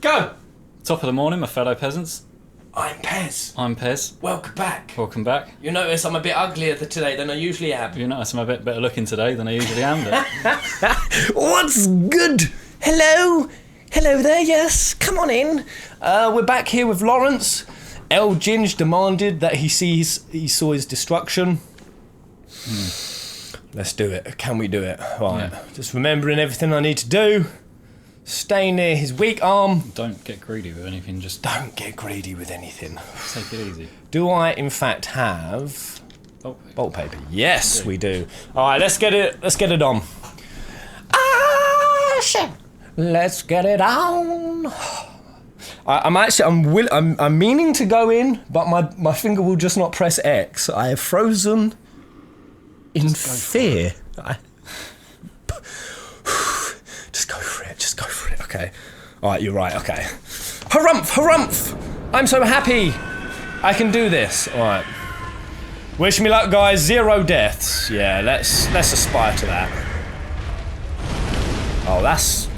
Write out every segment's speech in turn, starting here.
Go! Top of the morning, my fellow peasants. I'm Pez. I'm Pez. Welcome back. Welcome back. You notice I'm a bit uglier today than I usually am. You notice I'm a bit better looking today than I usually am. What's good? Hello? Hello there, yes. Come on in. We're back here with Lawrence. El Ginge demanded that he saw his destruction. Let's do it. Can we do it? Right. Yeah. Just remembering everything I need to do. Stay near his weak arm. Don't get greedy with anything, just... Don't get greedy with anything. Take it easy. Do I, in fact, have... Bolt paper? Yes, we do. Alright, let's get it on. Let's get it on. I'm meaning to go in, but my finger will just not press X. I have frozen in fear. Just go for it, okay. Alright, you're right, okay. Harumph! I'm so happy I can do this. Alright. Wish me luck, guys. 0 deaths. Yeah, let's aspire to that. Oh, that's...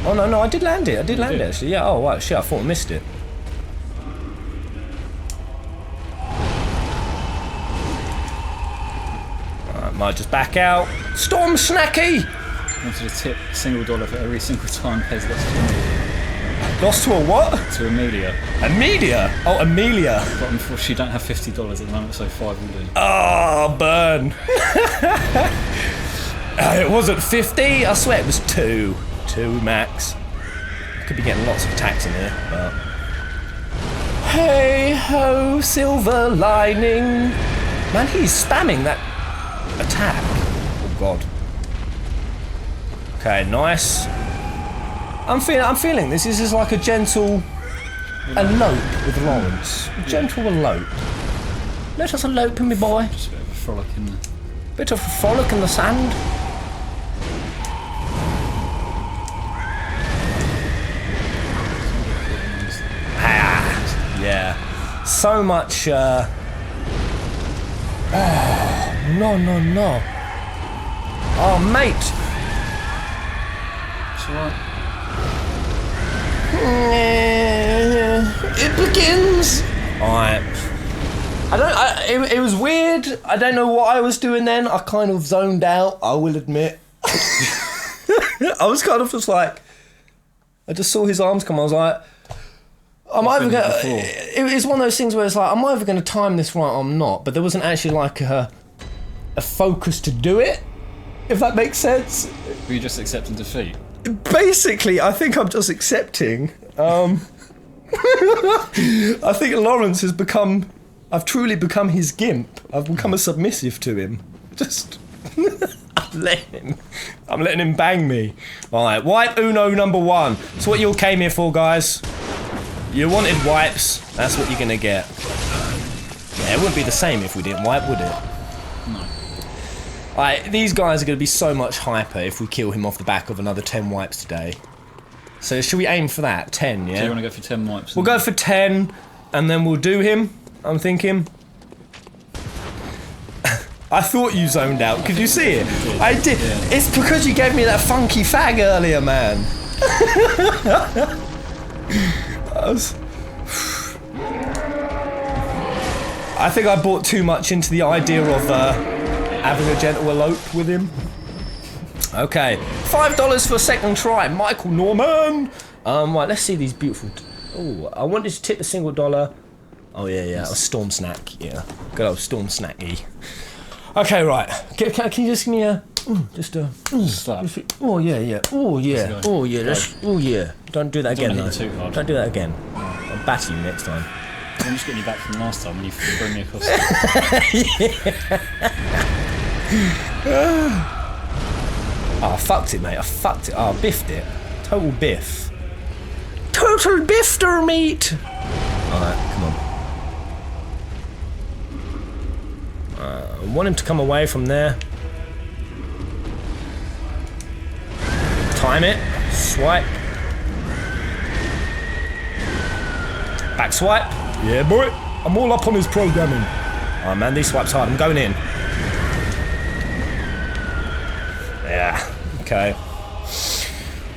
Oh, no, I did land it. Actually. Yeah, oh, right, shit, I thought I missed it. Alright, might just back out. Storm Snacky! I wanted to tip $1 for every single time Pez lost to me. Lost to a what? To Amelia. Amelia? Oh, Amelia. But unfortunately, you don't have $50 at the moment, so 5 will do. Oh, burn. It wasn't 50, I swear it was 2. 2 max. Could be getting lots of attacks in here, but... Hey ho, silver lining. Man, he's spamming that attack. Oh, God. Okay, nice. I'm feeling this. This is like a gentle elope with Lawrence. Gentle elope. Let us elope, me boy. Just a bit of a frolic in the... Bit of a frolic in the sand. Yeah. So much, Oh, no. Oh, mate. It's alright. It begins. Alright. It was weird. I don't know what I was doing then. I kind of zoned out, I will admit. I was kind of just like... I just saw his arms come, I was like... I'm either going to... It's one of those things where it's like, I'm either going to time this right or I'm not, but there wasn't actually like a focus to do it, if that makes sense. Were you just accepting defeat? Basically, I think I'm just accepting. I think Lawrence has become... I've truly become his gimp. I've become a submissive to him. Just... I'm letting him bang me. Alright, wipe Uno number 1. That's what you all came here for, guys. You wanted wipes, that's what you're gonna get. Yeah, it wouldn't be the same if we didn't wipe, would it? No. Alright, these guys are gonna be so much hyper if we kill him off the back of another 10 wipes today. So should we aim for that? 10, yeah? Do you want to go for 10 wipes? We'll go for 10, and then we'll do him, I'm thinking. I thought you zoned out, could you see it? I did. Yeah. It's because you gave me that funky fag earlier, man. I think I bought too much into the idea of having a gentle elope with him. Okay, $5 for a second try, Michael Norman. Right, let's see these beautiful. Oh, I wanted to tip $1. Oh yeah, a storm snack. Yeah, good old storm snacky. Okay, right. Can you just give me a slap? Oh yeah. Oh yeah. Oh yeah. Don't do that again, though. Don't do that again. I'll batter you next time. I'm just getting you back from last time when you threw me across. Oh, I fucked it, mate. I fucked it. Oh, I biffed it. Total biff. Total bifter, meat. Alright, come on. I want him to come away from there. Time it. Swipe. Back swipe. Yeah, boy. I'm all up on his programming. Oh man, these swipes hard. I'm going in. Yeah. Okay.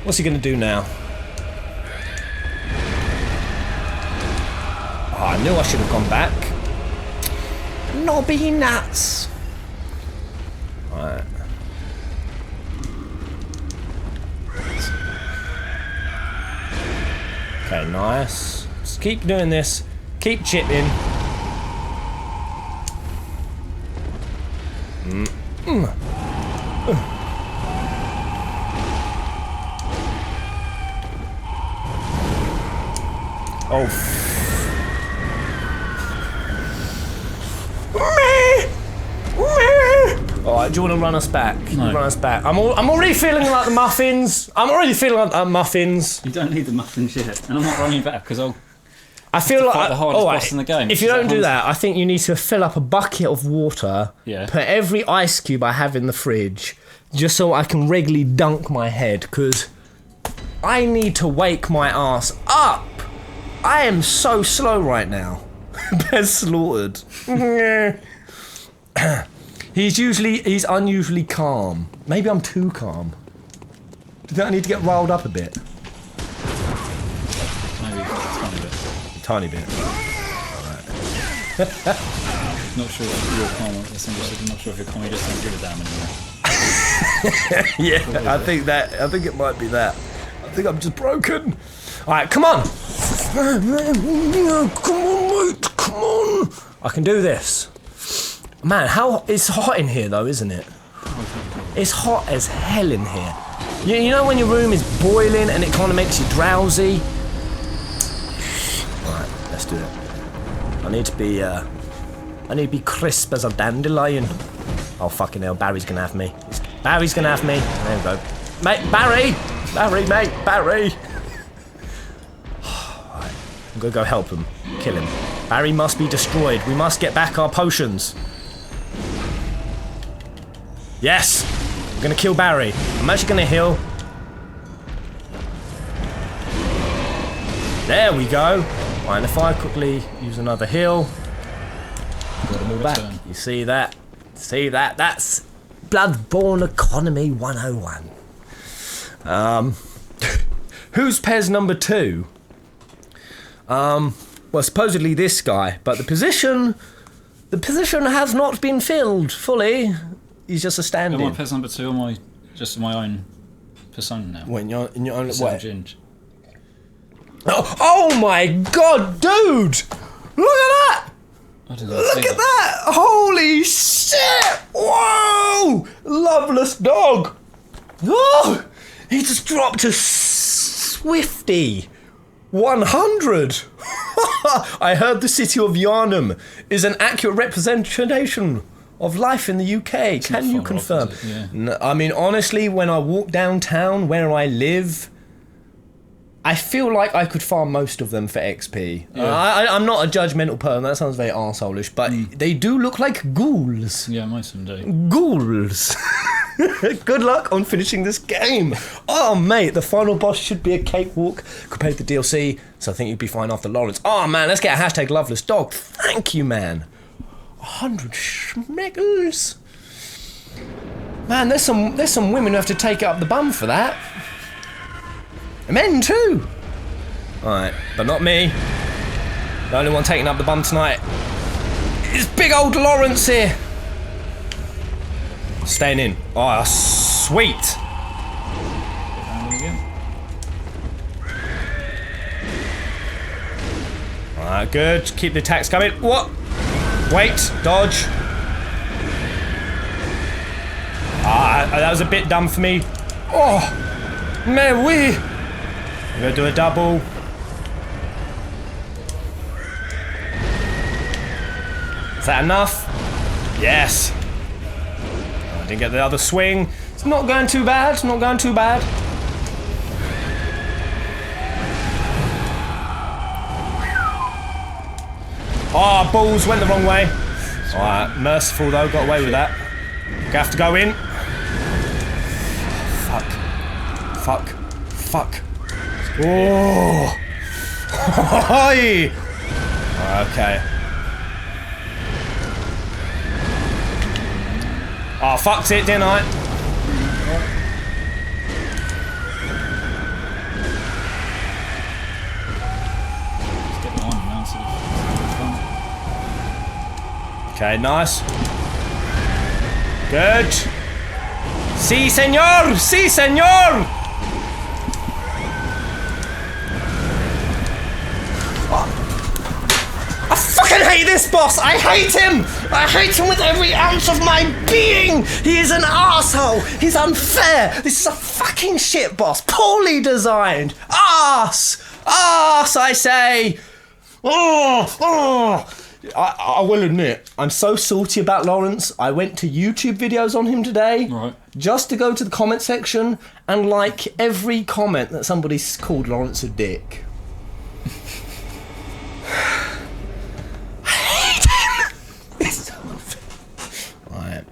What's he gonna do now? I knew I should have gone back. Nobby nuts. Alright. Okay, nice. Just keep doing this. Keep chipping. Oh. Alright, do you want to run us back? No. Run us back. I'm already feeling like the muffins. I'm already feeling like the muffins. You don't need the muffins yet, and I'm not running back because I feel like fight the hardest boss in the game. If you don't do that, I think you need to fill up a bucket of water. Yeah. Put every ice cube I have in the fridge, just so I can regularly dunk my head, because I need to wake my ass up. I am so slow right now. Bez slaughtered. He's unusually calm. Maybe I'm too calm. Do you think I need to get riled up a bit? Maybe a tiny bit. Tiny bit. Alright. Not sure if you're calm. I'm not sure if you're calm. You just don't give a damn anymore. Yeah, I think it might be that. I think I'm just broken. Alright, come on! Come on, mate, come on! I can do this. Man, it's hot in here though, isn't it? It's hot as hell in here. You know when your room is boiling and it kind of makes you drowsy? Alright, let's do it. I need to be crisp as a dandelion. Oh fucking hell, Barry's gonna have me. Barry's gonna have me. There we go. Mate, Barry! Mate, Barry! Alright, I'm gonna go help him. Kill him. Barry must be destroyed. We must get back our potions. Yes! I'm gonna kill Barry. I'm actually gonna heal. There we go. Right, and if I quickly use another heal. Got them all back. You see that? See that? That's Bloodborne Economy 101. Who's Pez number 2? Well, supposedly this guy, but the position has not been filled fully. He's just a stand-in. Am I Pez number 2 or am I just my own persona now? When you're in your own way. Oh, oh my god, dude! Look at that! Look at that! Holy shit! Whoa! Loveless dog! Oh! He just dropped to Swifty 100. I heard the city of Gehrman is an accurate representation of life in the UK. Can you confirm? Yeah. I mean, honestly, when I walk downtown where I live, I feel like I could farm most of them for XP. Yeah. I'm not a judgmental person. That sounds very arseholish, but they do look like ghouls. Yeah, most of them do. Ghouls. Good luck on finishing this game. Oh, mate, the final boss should be a cakewalk compared to the DLC, so I think you'd be fine after Lawrence. Oh, man, let's get a hashtag loveless dog. Thank you, man. 100 schmeggles. Man, there's some women who have to take it up the bum for that. Men too. Alright, but not me. The only one taking up the bum tonight is big old Lawrence here. Staying in. Oh, sweet. Alright, good. Keep the attacks coming. What? Wait, dodge. Ah, that was a bit dumb for me. Oh, mais oui. I'm gonna do a double. Is that enough? Yes. I didn't get the other swing. It's not going too bad. Not going too bad. Oh, balls went the wrong way. Alright, merciful though, got away with that. Gonna have to go in. Fuck. Oh. Okay. Oh, fucked it, didn't I? Let's get behind him now instead of... Okay, nice. Good. Si, senor! Si, senor! I fucking hate this boss! I hate him! I hate him with every ounce of my being! He is an arsehole! He's unfair! This is a fucking shit boss! Poorly designed! Arse! Arse, I say! Oh! I will admit, I'm so salty about Lawrence. I went to YouTube videos on him today, just to go to the comment section and like every comment that somebody's called Lawrence a dick. I hate him! It's so unfair. Right.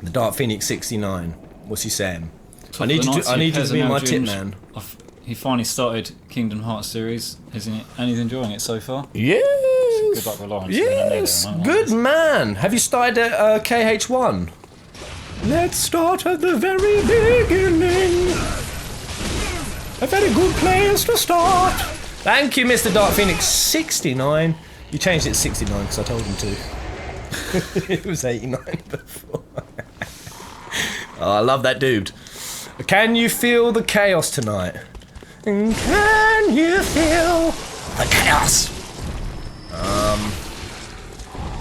The Dark Phoenix 69. What's he saying? I need you to be my tip man. He finally started Kingdom Hearts series, isn't it? And he's enjoying it so far. Yes. Good luck with Lawrence. Yes. Good man. Have you started at KH1? Let's start at the very beginning. A very good place to start. Thank you, Mr. Dark Phoenix 69. You changed it to 69 because I told him to. It was 89 before. Oh, I love that dude. Can you feel the chaos tonight? And can you feel the chaos?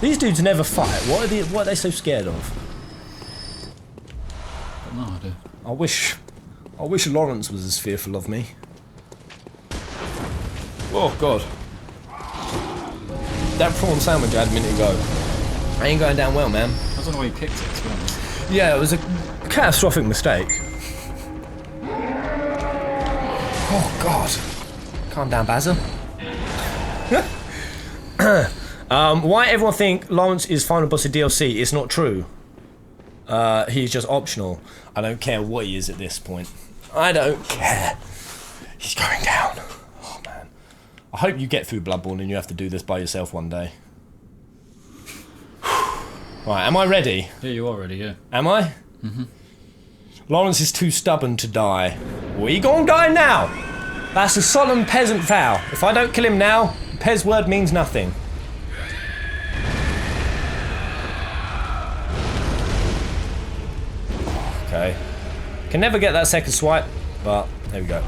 These dudes never fight. What are they so scared of? No idea. I wish Lawrence was as fearful of me. Oh God. That prawn sandwich I had a minute ago. I ain't going down well, man. I don't know why you picked it, to be honest. Yeah, it was a catastrophic mistake. Oh God. Calm down, Basil. Why everyone think Lawrence is final boss of DLC? It's not true. He's just optional. I don't care what he is at this point. I don't care. He's going down. Oh man. I hope you get through Bloodborne and you have to do this by yourself one day. Right, am I ready? Yeah, you are ready, yeah. Am I? Mm-hmm. Lawrence is too stubborn to die. We gon' die now! That's a solemn peasant vow. If I don't kill him now, Pez word means nothing. Okay. Can never get that second swipe, but there we go.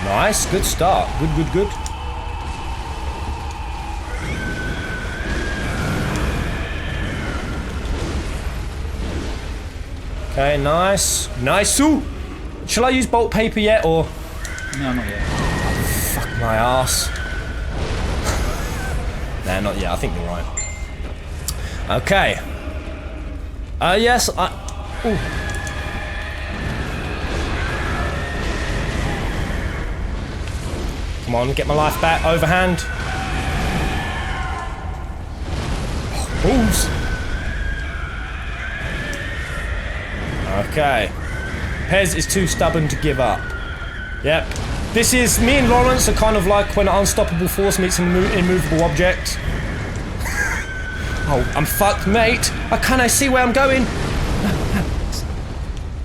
Nice, good start. Good. Okay, nice. Nice-oo! Shall I use bolt paper yet, or...? No, not yet. Fuck my ass. Nah, not yet. I think you're right. Okay. Yes, ooh. Come on, get my life back. Overhand. Balls. Okay. Pez is too stubborn to give up. Yep. This is... Me and Lawrence are kind of like when an unstoppable force meets an immovable object. Oh, I'm fucked, mate. How can I see where I'm going?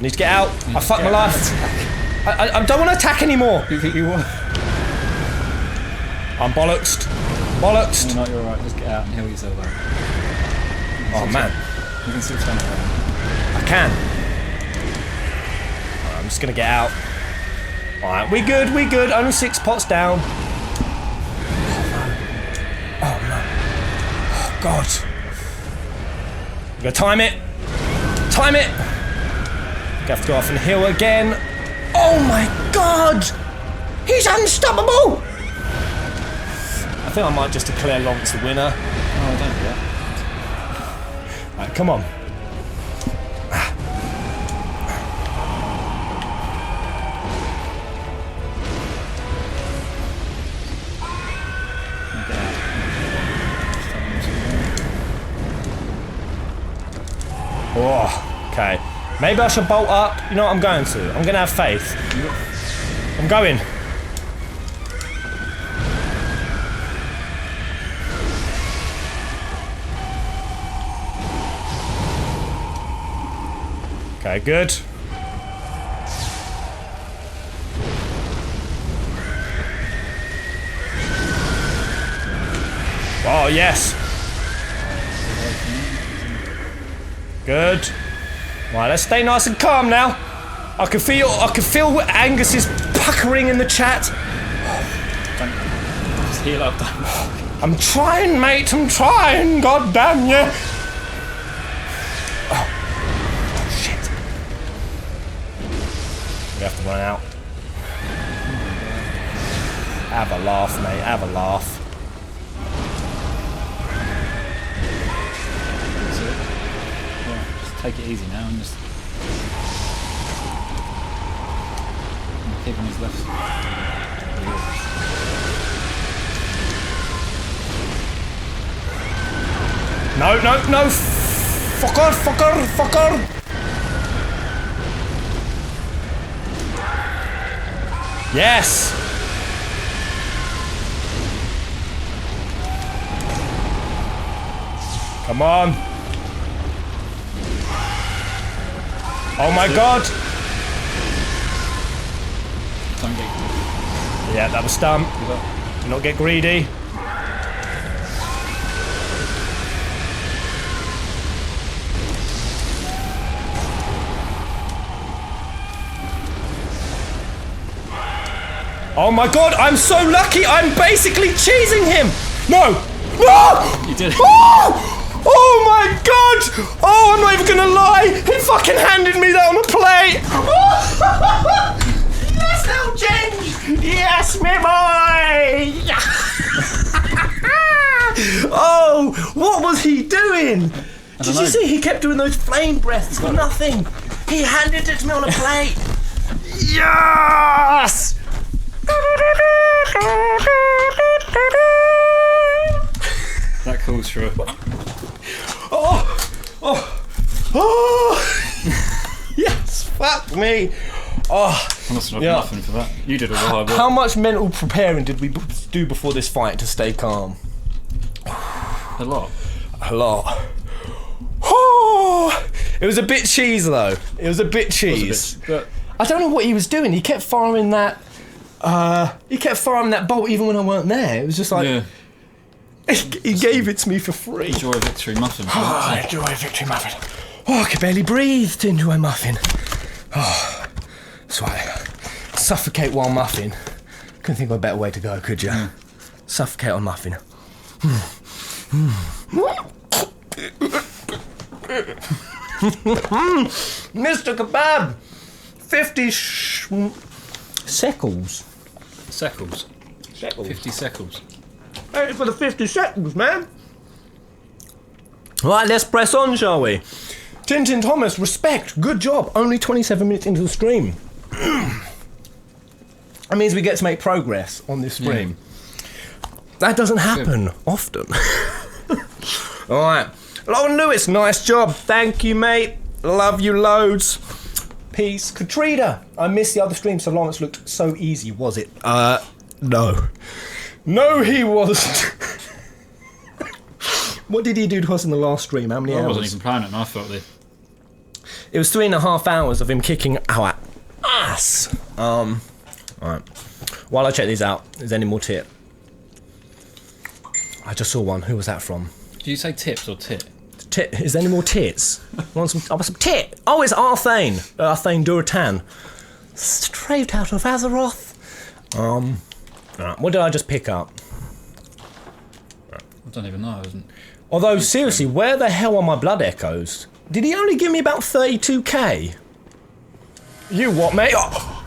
Need to get out. I fucked my life. I don't want to attack anymore. You think you will? I'm bollocksed. Bollocksed. No, you're alright. Just get out and heal yourself out. Oh, man. You can still stand around. I can. I'm just gonna get out. Alright, we good. Only 6 pots down. Oh no. Oh God. I'm gonna time it. Time it. I have to go off and heal again. Oh my God! He's unstoppable! I think I might just declare Lawrence the winner. Oh, don't do that. Alright, come on. Oh, okay. Maybe I should bolt up. You know what I'm going to? I'm going to have faith. I'm going. Okay, good. Oh, yes. Good. Right, let's stay nice and calm now. I can feel Angus is puckering in the chat. Just heal up. I'm trying, mate. I'm trying. God damn you. Oh, shit. We have to run out. Have a laugh, mate. Have a laugh. Just take it easy now and just keep on his left. No, no, no! Fucker, fucker, fucker! Yes! Come on! Oh my god! Don't get... Yeah, that was dumb. Do not get greedy. Oh my god, I'm so lucky, I'm basically cheesing him! No! No! You did it. Oh! Oh my god! Oh, I'm not even gonna lie! He fucking handed me that on a plate! Yes, little change! Yes, me boy! Oh, what was he doing? Did you see he kept doing those flame breaths for nothing? He handed it to me on a plate! Yes! That calls for a... Oh! Oh! Oh! Yes, fuck me! Oh, I must have nothing for that. You did all the hard work. How much mental preparing did we do before this fight to stay calm? A lot. A lot. Oh! It was a bit cheese though. It was a bit cheese. But I don't know what he was doing. He kept firing that. He kept firing that bolt even when I weren't there. It was just like. yeah. He gave it to me for free. Enjoy a victory muffin. Oh, enjoy a victory muffin. Oh, I could barely breathe to enjoy a muffin. Oh, that's right. Suffocate while muffin. Couldn't think of a better way to go, could you? Mm. Suffocate on muffin. Mr. Kebab! 50 shekels. Seckles. 50 seckles. Hey, for the 50 seconds, man. Right, let's press on, shall we? Tintin Thomas, respect, good job. Only 27 minutes into the stream. That means we get to make progress on this stream. Yeah. That doesn't happen often. Alright. Lauren Lewis, nice job. Thank you, mate. Love you loads. Peace. Katrina, I missed the other stream so Lawrence looked so easy, was it? No. No, he wasn't. What did he do to us in the last stream? How many hours? I wasn't even playing it and I felt it. It was 3.5 hours of him kicking our ass. Alright. While I check these out, is there any more tip? I just saw one. Who was that from? Did you say tips or tit? Tit. Is there any more tits? Want some? Oh, some tit. Oh, it's Arthane. Arthane Duratan. Straight out of Azeroth. Right, what did I just pick up? I don't even know. I wasn't... Although, seriously, where the hell are my blood echoes? Did he only give me about 32k? You what, mate? Oh.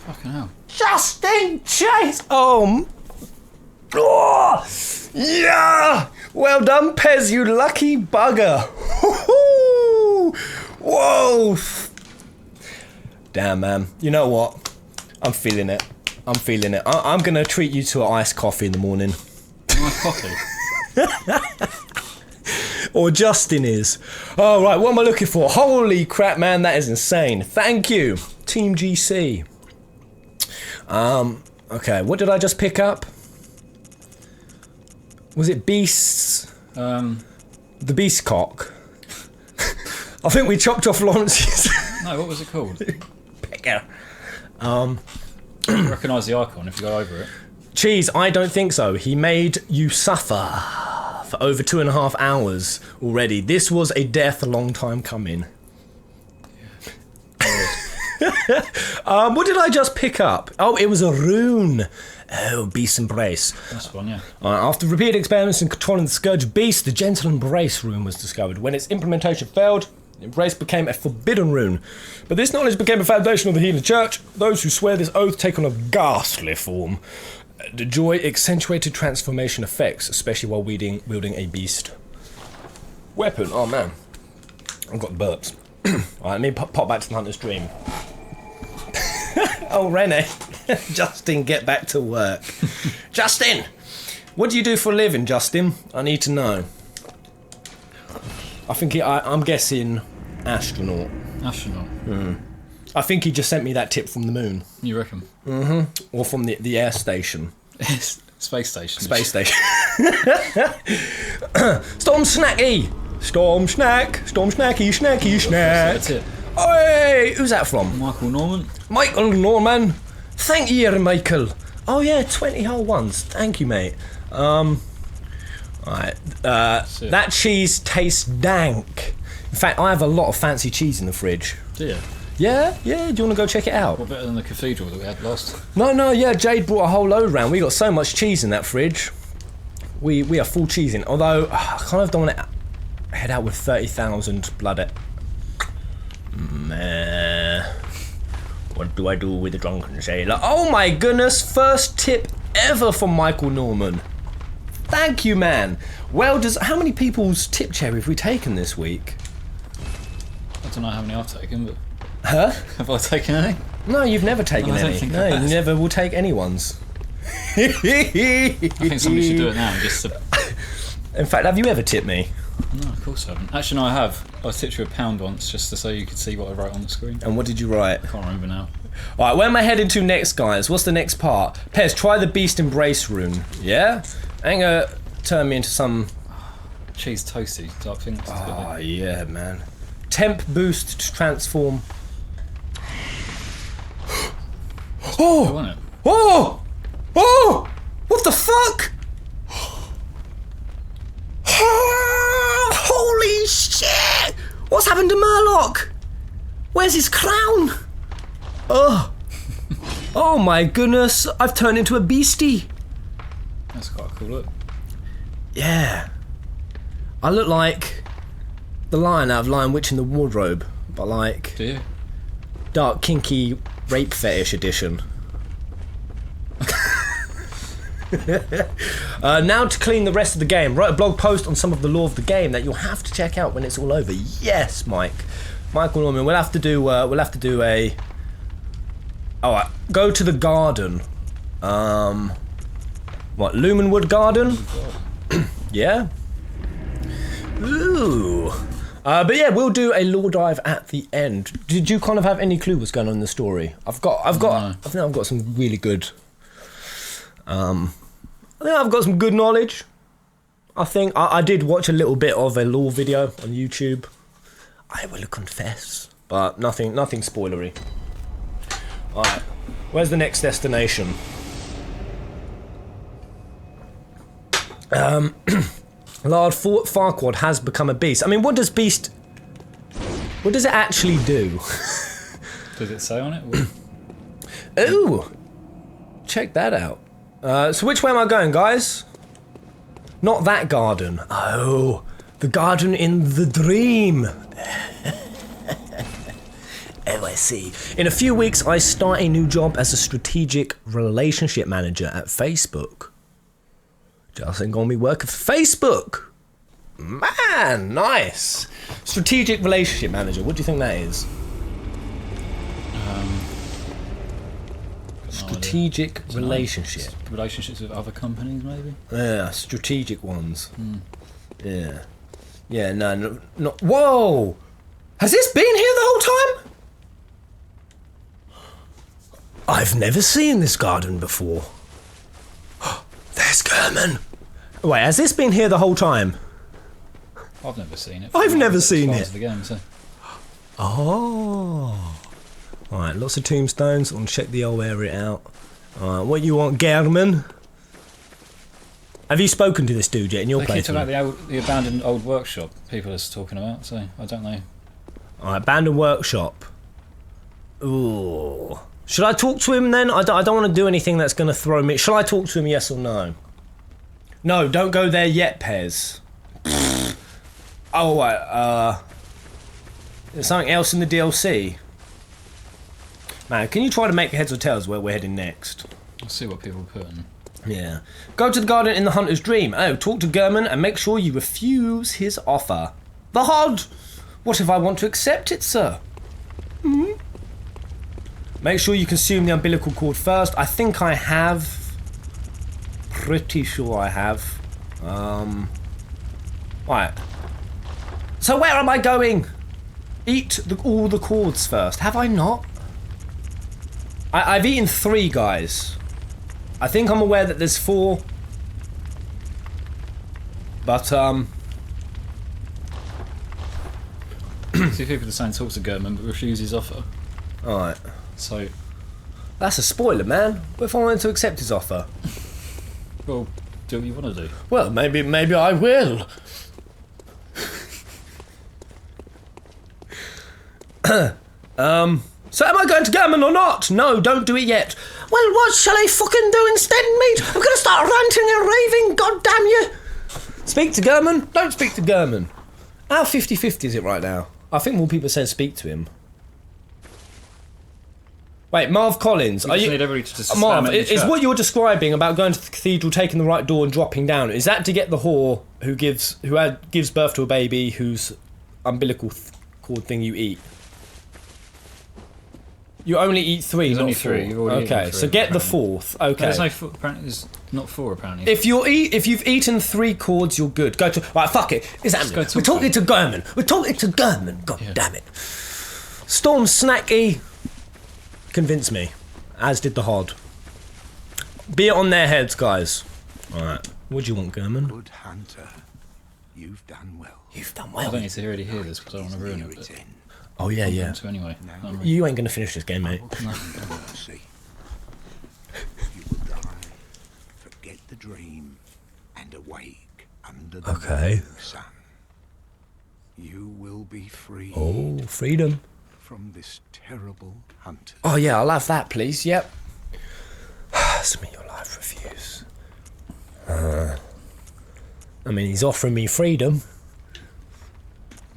Fucking hell. Justin Chase! Oh, yeah! Well done, Pez, you lucky bugger. Whoa! Damn, man. You know what? I'm feeling it. I'm feeling it. I'm going to treat you to an iced coffee in the morning. Nice coffee. Or Justin is. Oh, right, what am I looking for? Holy crap, man, that is insane. Thank you, Team GC. Okay, what did I just pick up? Was it Beasts? The Beast Cock. I think we chopped off Lawrence's. No, what was it called? Picker. You recognise the icon if you go over it. Cheese, I don't think so. He made you suffer for over 2.5 hours already. This was a death a long time coming. What did I just pick up? Oh, it was a rune. Oh, Beast Embrace. That's one, yeah. After repeated experiments in controlling the Scourge Beast, the Gentle Embrace rune was discovered. When its implementation failed, Embrace became a forbidden rune. But this knowledge became a foundation of the Healing Church. Those who swear this oath take on a ghastly form. The joy accentuated transformation effects, especially while wielding a beast weapon. Oh man, I've got burps. Alright, let me pop back to the Hunter's Dream. Oh, Rene. Justin, get back to work. Justin! What do you do for a living, Justin? I need to know. I think I'm guessing astronaut. Astronaut. I think he just sent me that tip from the moon. You reckon? Mm-hmm. Or from the air station. Space station. Space station. Storm Snacky! Storm Snack! Storm Snacky, Snacky, Snack! That's it. Hey, who's that from? Michael Norman. Michael Norman. Thank you, Michael. Oh yeah, 20 whole ones. Thank you, mate. Alright. That cheese tastes dank. In fact, I have a lot of fancy cheese in the fridge. Do you? Yeah. Do you want to go check it out? What, better than the cathedral that we had last? No, yeah, Jade brought a whole load round. We got so much cheese in that fridge. We are full cheesing. Although, I kind of don't want to head out with 30,000 blood. Meh. What do I do with a drunken sailor? Oh my goodness, first tip ever from Michael Norman. Thank you, man. Well, how many people's tip cherry have we taken this week? I don't know how many I've taken, but... Huh? Have I taken any? No, you've never taken any. No, you never will take anyone's. I think somebody should do it now, just to... In fact, have you ever tipped me? No, of course I haven't. Actually, no, I have. I tipped you £1 once, just so you could see what I wrote on the screen. And what did you write? I can't remember now. Alright, where am I heading to next, guys? What's the next part? Pez, try the Beast Embrace rune. Yeah? Ain't gonna turn me into some... Cheese toasty type thing. Oh, yeah, man. Temp boost to transform... Cool, isn't it? Oh! Oh! What the fuck? Holy shit! What's happened to Murloc? Where's his crown? Oh! Oh my goodness! I've turned into a beastie. That's quite a cool look. Yeah. I look like the lion out of Lion Witch in the Wardrobe, but like Do you? dark kinky rape fetish edition. Now to clean the rest of the game. Write a blog post on some of the lore of the game that you'll have to check out when it's all over. Yes, Michael Norman. We'll have to do a. Alright, go to the garden. What, Lumenwood Garden? Yeah. Ooh. But yeah, we'll do a lore dive at the end. Did you kind of have any clue what's going on in the story? I think I've got some really good. I think I've got some good knowledge. I think I did watch a little bit of a lore video on YouTube. I will confess, but nothing spoilery. Alright, where's the next destination? Lord Farquaad has become a beast. I mean, what does it actually do? Does it say on it? Ooh! Check that out. So which way am I going, guys? Not that garden. Oh, the garden in the dream. Oh, I see. In a few weeks, I start a new job as a strategic relationship manager at Facebook. Just ain't gonna be working for Facebook. Man, nice. Strategic relationship manager. What do you think that is? Strategic relationship. Relationships with other companies, maybe? Yeah, strategic ones. Yeah. Yeah, no. Whoa! Has this been here the whole time? I've never seen this garden before. There's Gehrman. Wait, has this been here the whole time? I've never seen it. I've never seen it. The game, so. Oh. Alright, lots of tombstones. I'll check the whole area out. Alright, what you want, Gehrman? Have you spoken to this dude yet in your They place? keep talking about the abandoned old workshop people are talking about, so I don't know. Alright, abandoned workshop. Ooh. Should I talk to him then? I don't want to do anything that's going to throw me. Shall I talk to him, yes or no? No, don't go there yet, Pez. Oh, right, there's something else in the DLC? Man, can you try to make heads or tails where we're heading next? I'll see what people put in. Yeah. Go to the garden in the Hunter's Dream. Oh, talk to Gehrman and make sure you refuse his offer. The Hod! What if I want to accept it, sir? Hmm? Make sure you consume the umbilical cord first. I think I have. Pretty sure I have. Right. So where am I going? Eat all the cords first. Have I not? I've eaten 3, guys. I think I'm aware that there's 4. But, See, people are saying talk to Gehrman, but refuse his offer. alright. So, That's a spoiler, man. What if I wanted to accept his offer? well, do what you want to do. Well, maybe I will. So am I going to Gehrman or not? No, don't do it yet. Well, what shall I fucking do instead, mate? I'm gonna start ranting and raving, god damn you! Speak to Gehrman? Don't speak to Gehrman. How 50-50 is it right now? I think more people said speak to him. Wait, Marv Collins, are you... need everybody to just Marv, spam it in the is chat. what you're describing about going to the cathedral, taking the right door and dropping down, is that to get the whore who gives birth to a baby whose umbilical cord thing you eat? You only eat 3, There's not only 4. 3. You've already Okay, eaten 3, so get the apparently. 4th. No, Okay. there's no 4, apparently there's not 4 apparently. If you've eaten 3 cords, you're good. Go to right. Fuck it. It's happening. go We're talk talking to Gehrman. We're talking to Gehrman. God damn it. Storm Snacky convinced me, as did the Hod. Be it on their heads, guys. All right. What do you want, Gehrman? Good hunter, you've done well. You've done I well. don't need to already hear this because I don't want to ruin it. But Oh yeah, I'm yeah. going to anyway. You ain't gonna finish this game, mate. Mercy. You will die. Forget the dream and awake under the Okay. morning sun. You will be free Oh, freedom. from this terrible hunter. Oh yeah, I'll have that, please. Yep. Submit your life refuse. I mean, he's offering me freedom.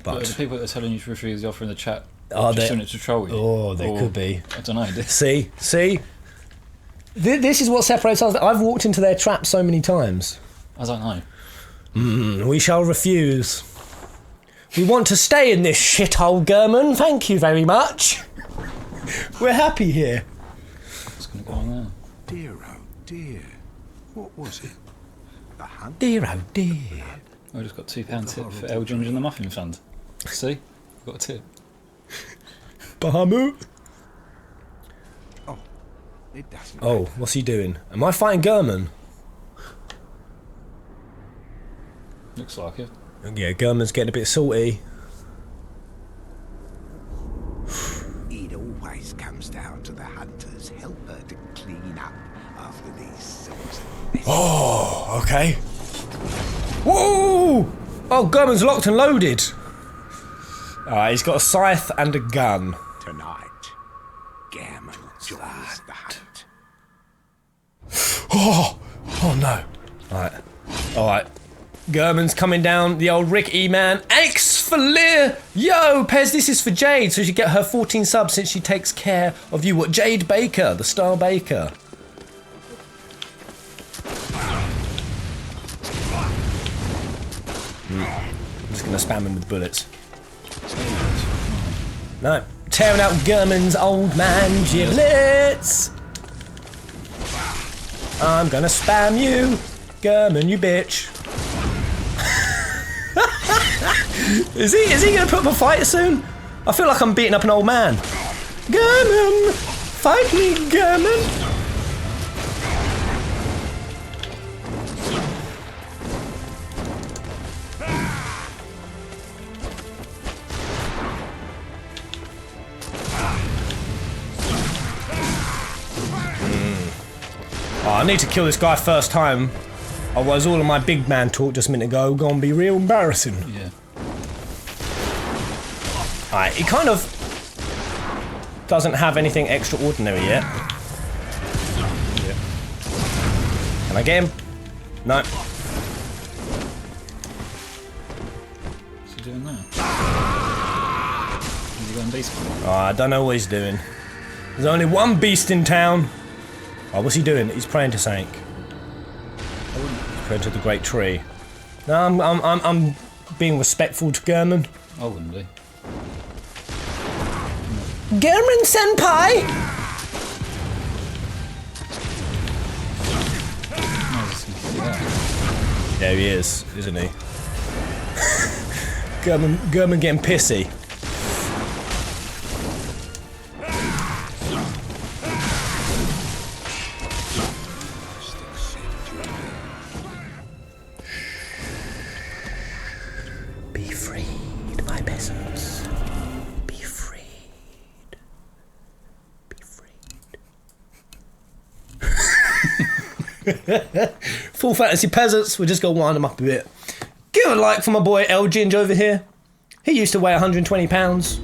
But the But people that are telling you to refuse the offer in the chat Are just they- doing it to troll you. oh, they Or- could be. I don't know. See. This is what separates us. I've walked into their trap so many times. I don't know. We shall refuse. We want to stay in this shithole, Gehrman. Thank you very much. We're happy here. What's going to go on there? Dear, oh dear. What was it? The hunt? Dear oh dear. I just got £2 tip for El Ginger and the Muffin Fund. See? Got a tip. Bahamut. Oh, it doesn't. Oh, what's he doing? Am I fighting Gehrman? Looks like it. Yeah, Gehrman's getting a bit salty. It always comes down to the hunter's helper to clean up after these sorts of messes. Oh, okay. Whoa! Oh, Gehrman's locked and loaded. Alright, he's got a scythe and a gun. Tonight, Gehrman joins the hunt. Oh no. Alright. Gehrman's coming down, the old Rick E-Man. X-Flir! Yo, Pez, this is for Jade, so she get her 14 subs since she takes care of you. What, Jade Baker, the Star Baker. I'm just gonna spam him with bullets. No. Tearing out Gehrman's old man giblets. I'm gonna spam you, Gehrman, you bitch. Is he gonna put up a fight soon? I feel like I'm beating up an old man. Gehrman! Fight me, Gehrman! Oh, I need to kill this guy first time. Otherwise, all of my big man talk just a minute ago gonna be real embarrassing. Yeah. Alright, he kind of doesn't have anything extraordinary yet. Yeah. Can I get him? No. What's he doing now? Is he going beast mode? Oh, I don't know what he's doing. There's only one beast in town. Oh, what's he doing? He's praying to something. Praying to the great tree. No, I'm being respectful to Gehrman. I wouldn't be. Gehrman senpai! I was just gonna do that. Yeah, he is, isn't he? Gehrman getting pissy. Be freed, my peasants. Be freed. Be freed. Full fantasy peasants, we're just gonna wind them up a bit. Give a like for my boy El Ginge over here. He used to weigh 120 pounds.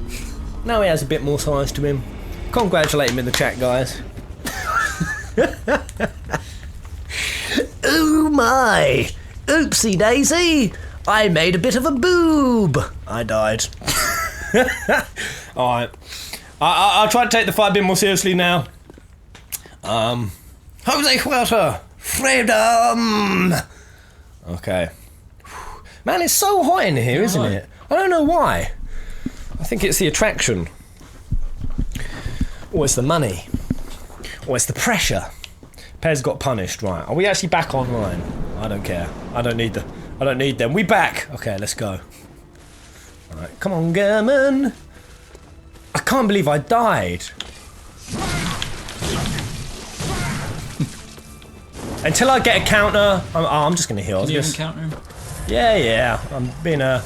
Now he has a bit more size to him. Congratulate him in the chat, guys. Oh my! Oopsie daisy! I made a bit of a boob! I died. Alright. I'll try to take the fight a bit more seriously now. Jose Huerta! Freedom! Okay. Man, it's so hot in here, isn't it? I don't know why. I think it's the attraction. Or it's the money. Or it's the pressure. Pez got punished, right. Are we actually back online? I don't care. I don't need them. We back! Okay, let's go. Alright, come on, Gehrman. I can't believe I died. Until I get a counter, I'm just gonna heal. Can you even counter him? Yeah, I'm being a...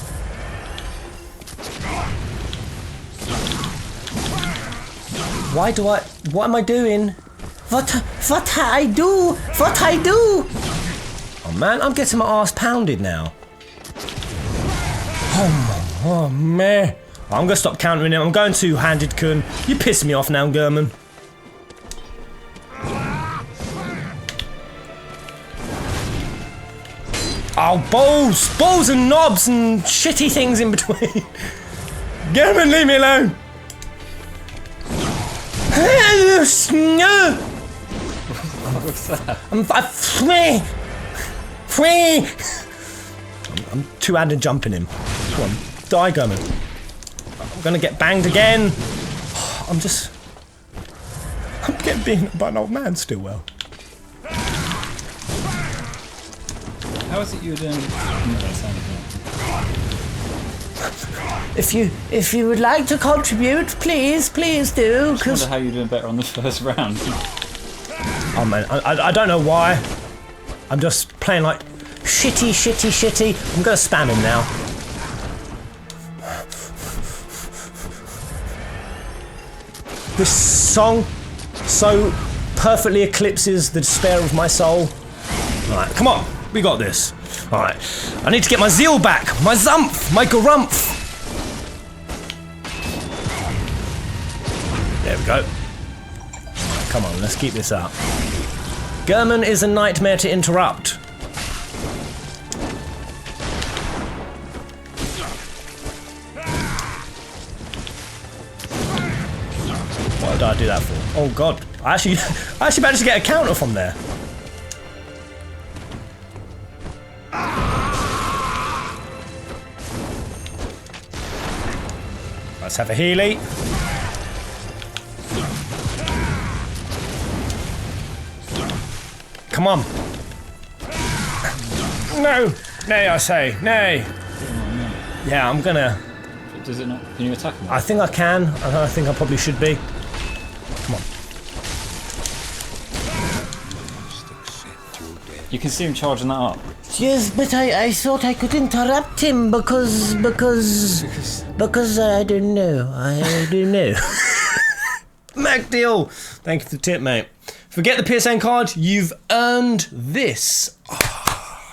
What am I doing? What I do? Oh man, I'm getting my ass pounded now. Oh man. I'm gonna stop countering him. I'm going two-handed, kun. You piss me off now, Gehrman. Oh, balls and knobs and shitty things in between. Gehrman, leave me alone. What's that? I'm two-handed jumping him. Come on, die, Gehrman. I'm gonna get banged again. I'm getting beaten by an old man still. Well. How is it you were doing? If you would like to contribute, please do. I just wonder how you're doing better on the first round. Oh man, I don't know why. I'm just playing like shitty. I'm gonna spam him now. This song so perfectly eclipses the despair of my soul. Alright, come on, we got this. Alright, I need to get my zeal back, my zumph, my garumph. There we go. Come on, let's keep this up. Gehrman is a nightmare to interrupt. What did I do that for? Oh god, I actually managed to get a counter from there. Let's have a healy. Come on. No! Nay, I say. Nay. Yeah, I'm gonna... Does it not? Can you attack him? I think I can. I think I probably should be. Come on. You can see him charging that up. Yes, but I thought I could interrupt him because I don't know. I don't know. Mac deal. Thank you for the tip, mate. Forget the PSN card. You've earned this. Oh.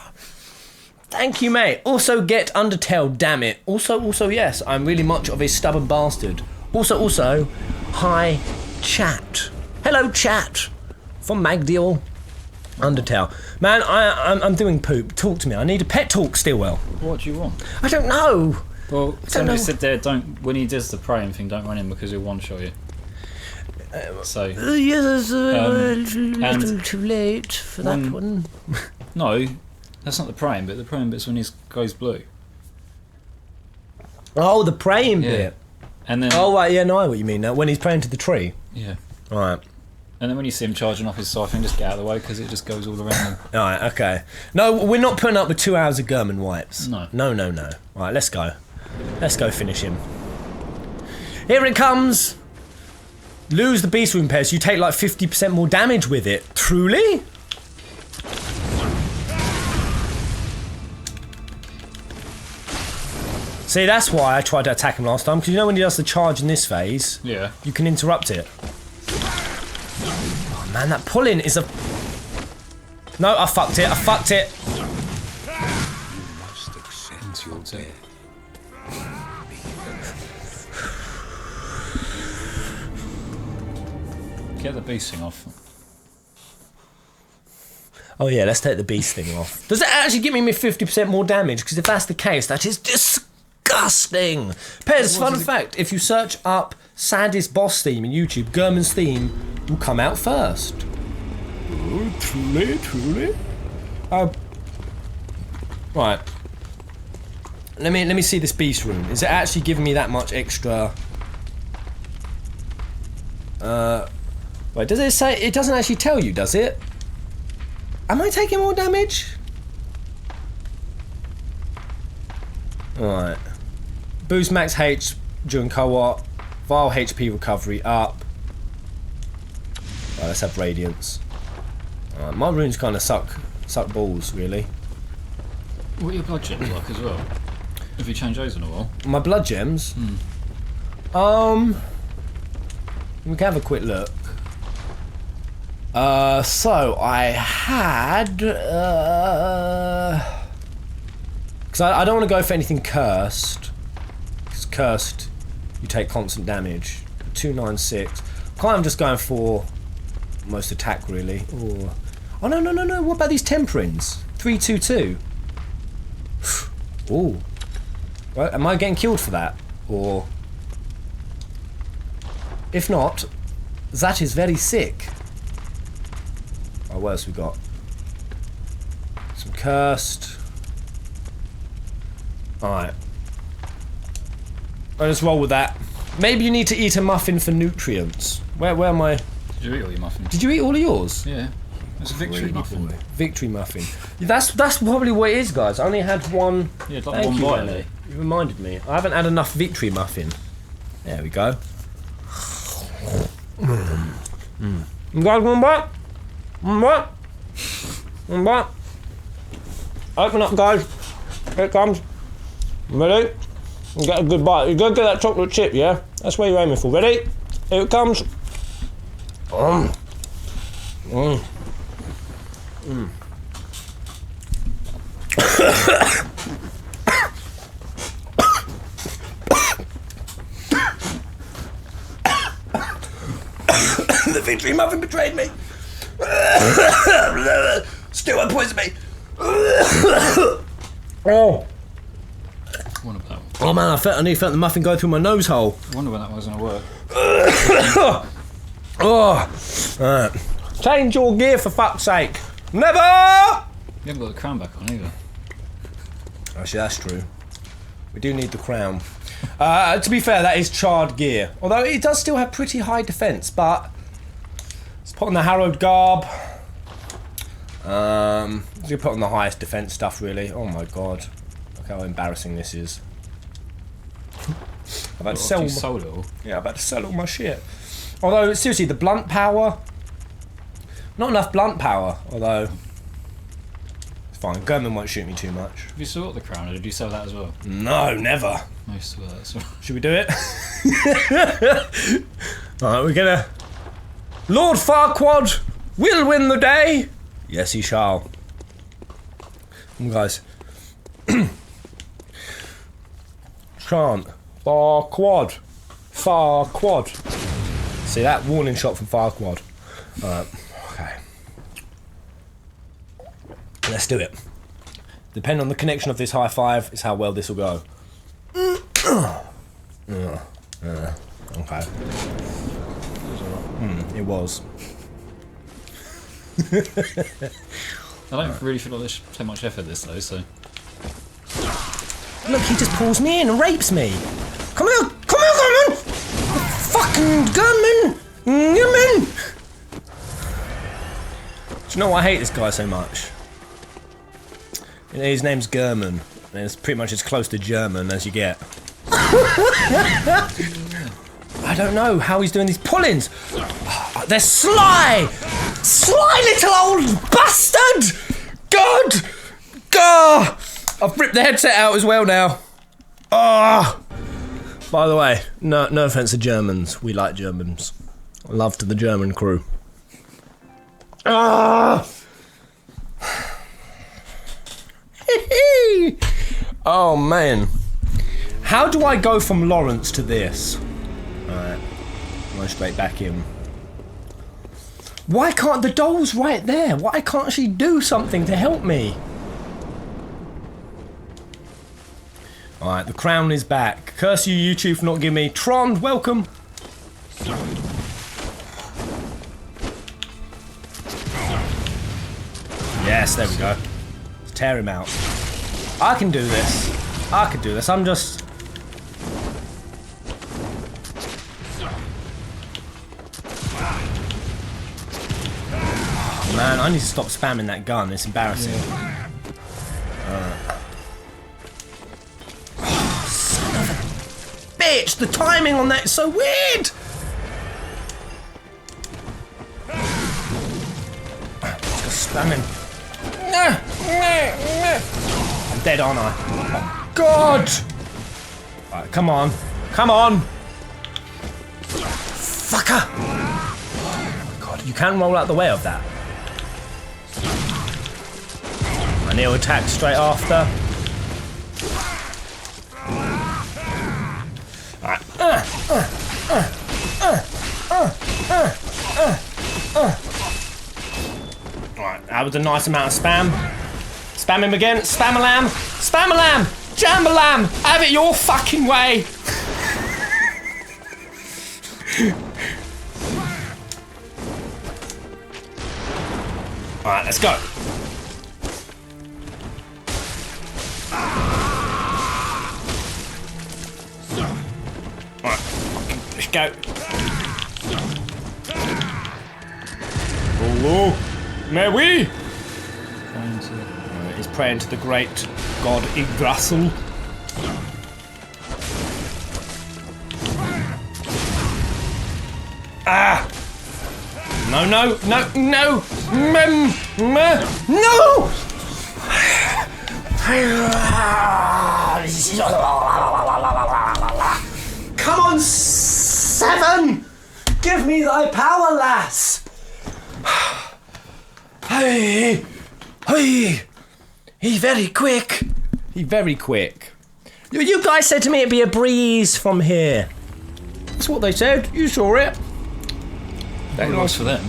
Thank you, mate. Also get Undertale, damn it. Also, yes, I'm really much of a stubborn bastard. Also, hi, chat. Hello, chat. From Magdeal. Undertale. Man, I'm doing poop. Talk to me. I need a pet talk, Stillwell. What do you want? I don't know. Well, somebody said there, when he does the praying thing, don't run in because he'll one-shot you. So... Yes, and too late for that one. No, that's not the praying bit. The praying bit's when he goes blue. Oh, the praying bit. And then... Oh, right, yeah, no, I know what you mean now. When he's praying to the tree. Yeah. Right. And then when you see him charging off his siphon, just get out of the way because it just goes all around him. Alright, okay. No, we're not putting up with 2 hours of Gehrman wipes. No. No. Right, let's go. Let's go finish him. Here it comes! Lose the beast wound pairs, you take like 50% more damage with it. Truly? See, that's why I tried to attack him last time, because you know when he does the charge in this phase, Yeah. you can interrupt it. Oh man, that pull-in is a... No, I fucked it. You must accept your death. Get the beast thing off. Oh yeah, let's take the beast thing off. Does it actually give me 50% more damage? Because if that's the case, that is disgusting. Pez, fun fact, if you search up saddest boss theme in YouTube, Gehrman's theme will come out first. Oh, truly? Right. Let me see this beast rune. Is it actually giving me that much extra... Wait, does it say... It doesn't actually tell you, does it? Am I taking more damage? Alright. Boost max H during co-op. Vile HP recovery up. Right, let's have Radiance. Alright, my runes kind of suck balls, really. What are your blood gems like as well? Have you changed those in a while? My blood gems? We can have a quick look. So I had... Because I don't want to go for anything cursed. Because cursed, you take constant damage. 296. Kind of just going for most attack, really. Or... Oh, no. What about these temperings? 322. Ooh. Well, am I getting killed for that? Or... If not, that is very sick. Oh, what else we got? Some cursed. Alright. I'll just roll with that. Maybe you need to eat a muffin for nutrients. Where am I? Did you eat all your muffins? Did you eat all of yours? Yeah. It's a victory muffin. Victory muffin. That's probably what it is, guys. I only had one. Yeah, like Thank one you, bite. Ellie. You reminded me. I haven't had enough victory muffin. There we go. You guys want back? One back. Open up, guys. Here it comes. Ready? You get a good bite. You gotta get that chocolate chip, yeah? That's where you're aiming for. Ready? Here it comes. The victory muffin betrayed me. Still poisoned me. Oh. One of that. Oh man, I nearly felt the muffin go through my nose hole. I wonder when that was going to work. Oh. Alright. Change your gear for fuck's sake. Never! You haven't got the crown back on either. Actually, that's true. We do need the crown. To be fair, that is charred gear. Although it does still have pretty high defense, but let's put on the harrowed garb. We put on the highest defense stuff, really. Oh my god. Look how embarrassing this is. I've had to sell. Sold it all. Yeah, I've had to sell all my shit. Although, seriously, the blunt power. Not enough blunt power, although. It's fine. Gehrman won't shoot me too much. Have you still got the crown, or did you sell that as well? No, never. No, you still got that as well. Should we do it? Alright, we're gonna... Lord Farquaad will win the day! Yes, he shall. Come on, guys. Chant. Far quad. Far quad. See that? Warning shot from far quad. Alright. Okay. Let's do it. Depending on the connection of this high five is how well this will go. Okay. It was. I don't really feel like there's so much effort this though, so. Look, he just pulls me in and rapes me. Come here, Gehrman! Fucking Gehrman! Gehrman! Do you know why I hate this guy so much? You know, his name's Gehrman, and it's pretty much as close to German as you get. I don't know how he's doing these pull-ins. They're sly! Sly little old bastard! God! God! I've ripped the headset out as well now. Ah! By the way, no offense to Germans. We like Germans. Love to the German crew. Ah! Oh man. How do I go from Lawrence to this? Alright. Go straight back in. Why can't the doll's right there? Why can't she do something to help me? Alright, the crown is back. Curse you, YouTube, for not giving me. Tron, welcome. Yes, there we go. Let's tear him out. I can do this. I can do this. I'm just... Oh, man, I need to stop spamming that gun. It's embarrassing. Oh, son of a bitch! The timing on that is so weird! Just spam him. I'm dead, aren't I? Oh, God! Right, come on. Come on! Fucker! Oh my God, you can roll out the way of that. And he'll attack straight after. Right, that was a nice amount of spam. Spam him again. Spam-a-lam. Spam-a-lam. Jam-a-lam. Have it your fucking way. Alright, let's go. Alright, let's go. Hello. May we? He's praying to the great god Yggdrasil. Ah! No, no, no, no! No! Come on, Seven! Give me thy power, lass! Hey! Hey! He's very quick. He's very quick. You guys said to me it'd be a breeze from here. That's what they said. You saw it. That was for them.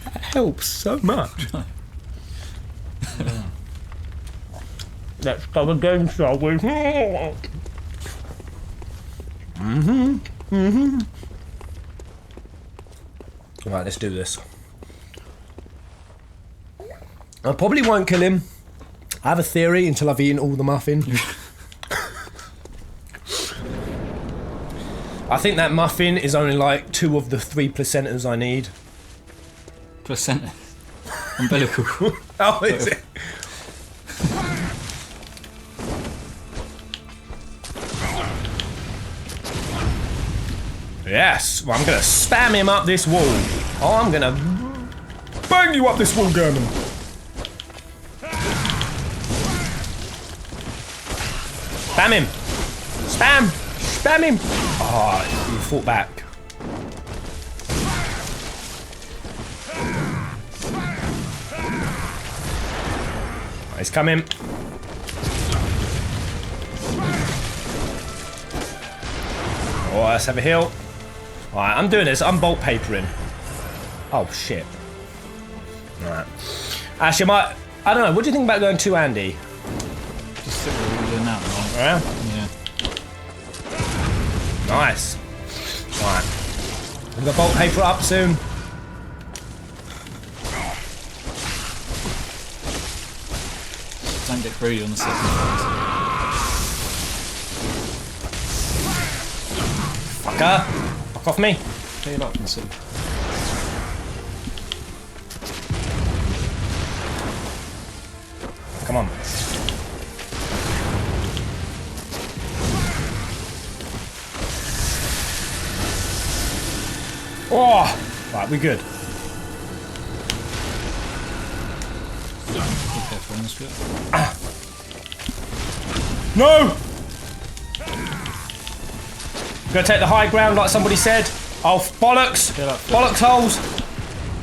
That helps so much. Let's go again, shall we? Right, let's do this. I probably won't kill him. I have a theory until I've eaten all the muffin. I think that muffin is only like 2 of the 3 placentas I need. Placenta? Umbilical. Oh, is it? Yes, well, I'm gonna spam him up this wall. Oh, I'm gonna bang you up this wall, Gehrman. Spam him! Spam! Spam him! Oh, you fought back. He's coming. Oh, let's have a heal. Alright, I'm doing this. I'm bolt papering. Oh, shit. Alright. Actually, I don't know. What do you think about going two-handy? Just sit where we're doing now. Yeah? Yeah. Nice. Alright. I'm gonna bolt paper up soon. Don't get greedy on the second phase. Fucker. Fuck off me. Clear it up and see. Come on. Oh! Right, we good. Be careful on this bit. No! Gonna take the high ground like somebody said. Oh, bollocks! Get up, Bollocks holes!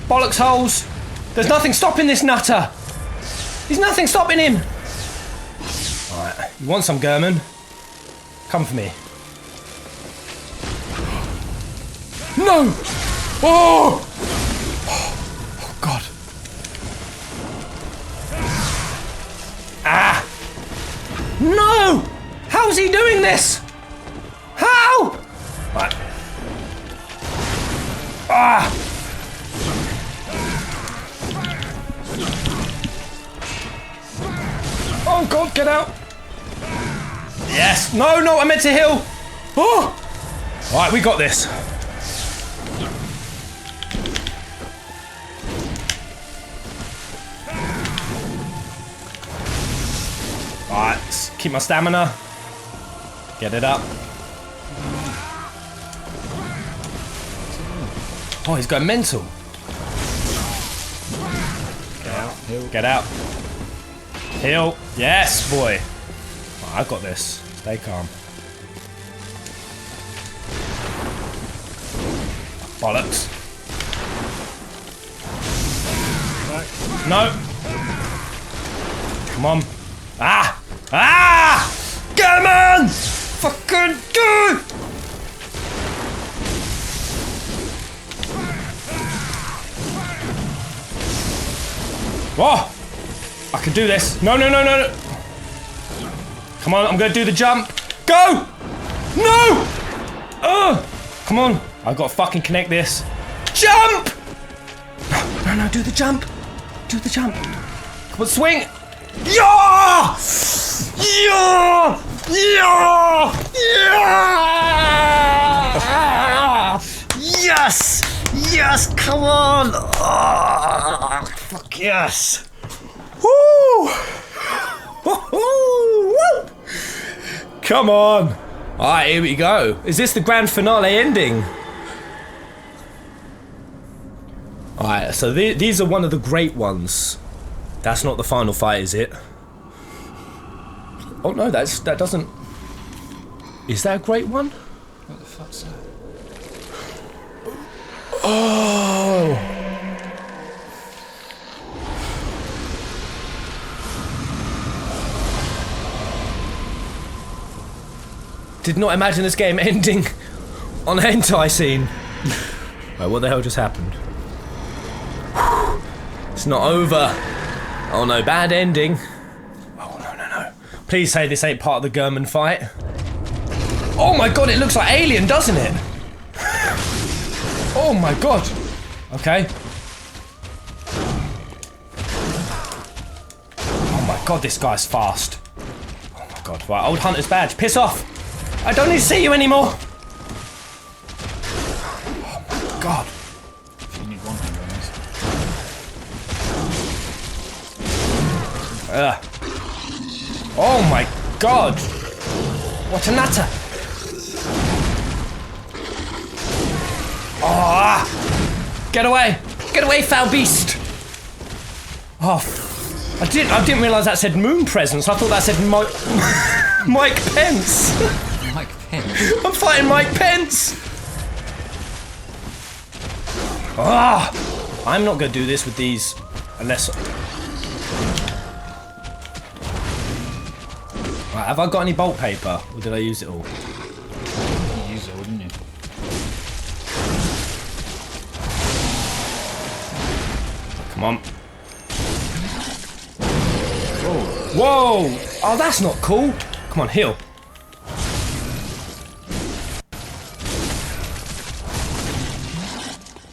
Bollocks holes! There's nothing stopping this nutter! There's nothing stopping him! Alright, you want some, Gehrman? Come for me. No! Oh! Oh, God. Ah! No! How's he doing this? How? Right. Ah! Oh God, get out! Yes! No, no, I meant to heal! Oh! Alright, we got this. Alright, keep my stamina. Get it up. Oh, he's going mental. Get out. Heal. Get out. Heal. Yes, boy. Oh, I've got this. Stay calm. Bollocks. No. Come on. Ah! Ah! Gehrman! Fucking go! Whoa! I can do this. No, no, no, no, no. Come on, I'm gonna do the jump. Go! No! Come on. I've got to fucking connect this. Jump! No, no, no, do the jump. Do the jump. Come on, swing. Yeah! Yeah! Yeah! Yeah! Yes! Yes, come on! Oh, fuck yes! Woo! Woo! Come on! Alright, here we go. Is this the grand finale ending? Alright, so these are one of the great ones. That's not the final fight, is it? Oh no, that doesn't... Is that a great one? What the fuck's that? Oh! Did not imagine this game ending on a hentai scene. Wait, what the hell just happened? It's not over. Oh no, bad ending. Oh no, no, no. Please say this ain't part of the Gehrman fight. Oh my god, it looks like Alien, doesn't it? Oh my god. Okay. Oh my god, this guy's fast. Oh my god. Right, old hunter's badge. Piss off. I don't need to see you anymore. Oh my god. If you need one thing, guys. Oh my god. What a nutter. Ah! Get away! Get away, foul beast! Oh, I didn't realise that said moon presence. I thought that said Mike Pence. Mike Pence? I'm fighting Mike Pence. Ah! I'm not going to do this with these unless. Right, have I got any bolt paper? Or did I use it all? You used it all, didn't you? Come on. Whoa! Oh, that's not cool. Come on, heal.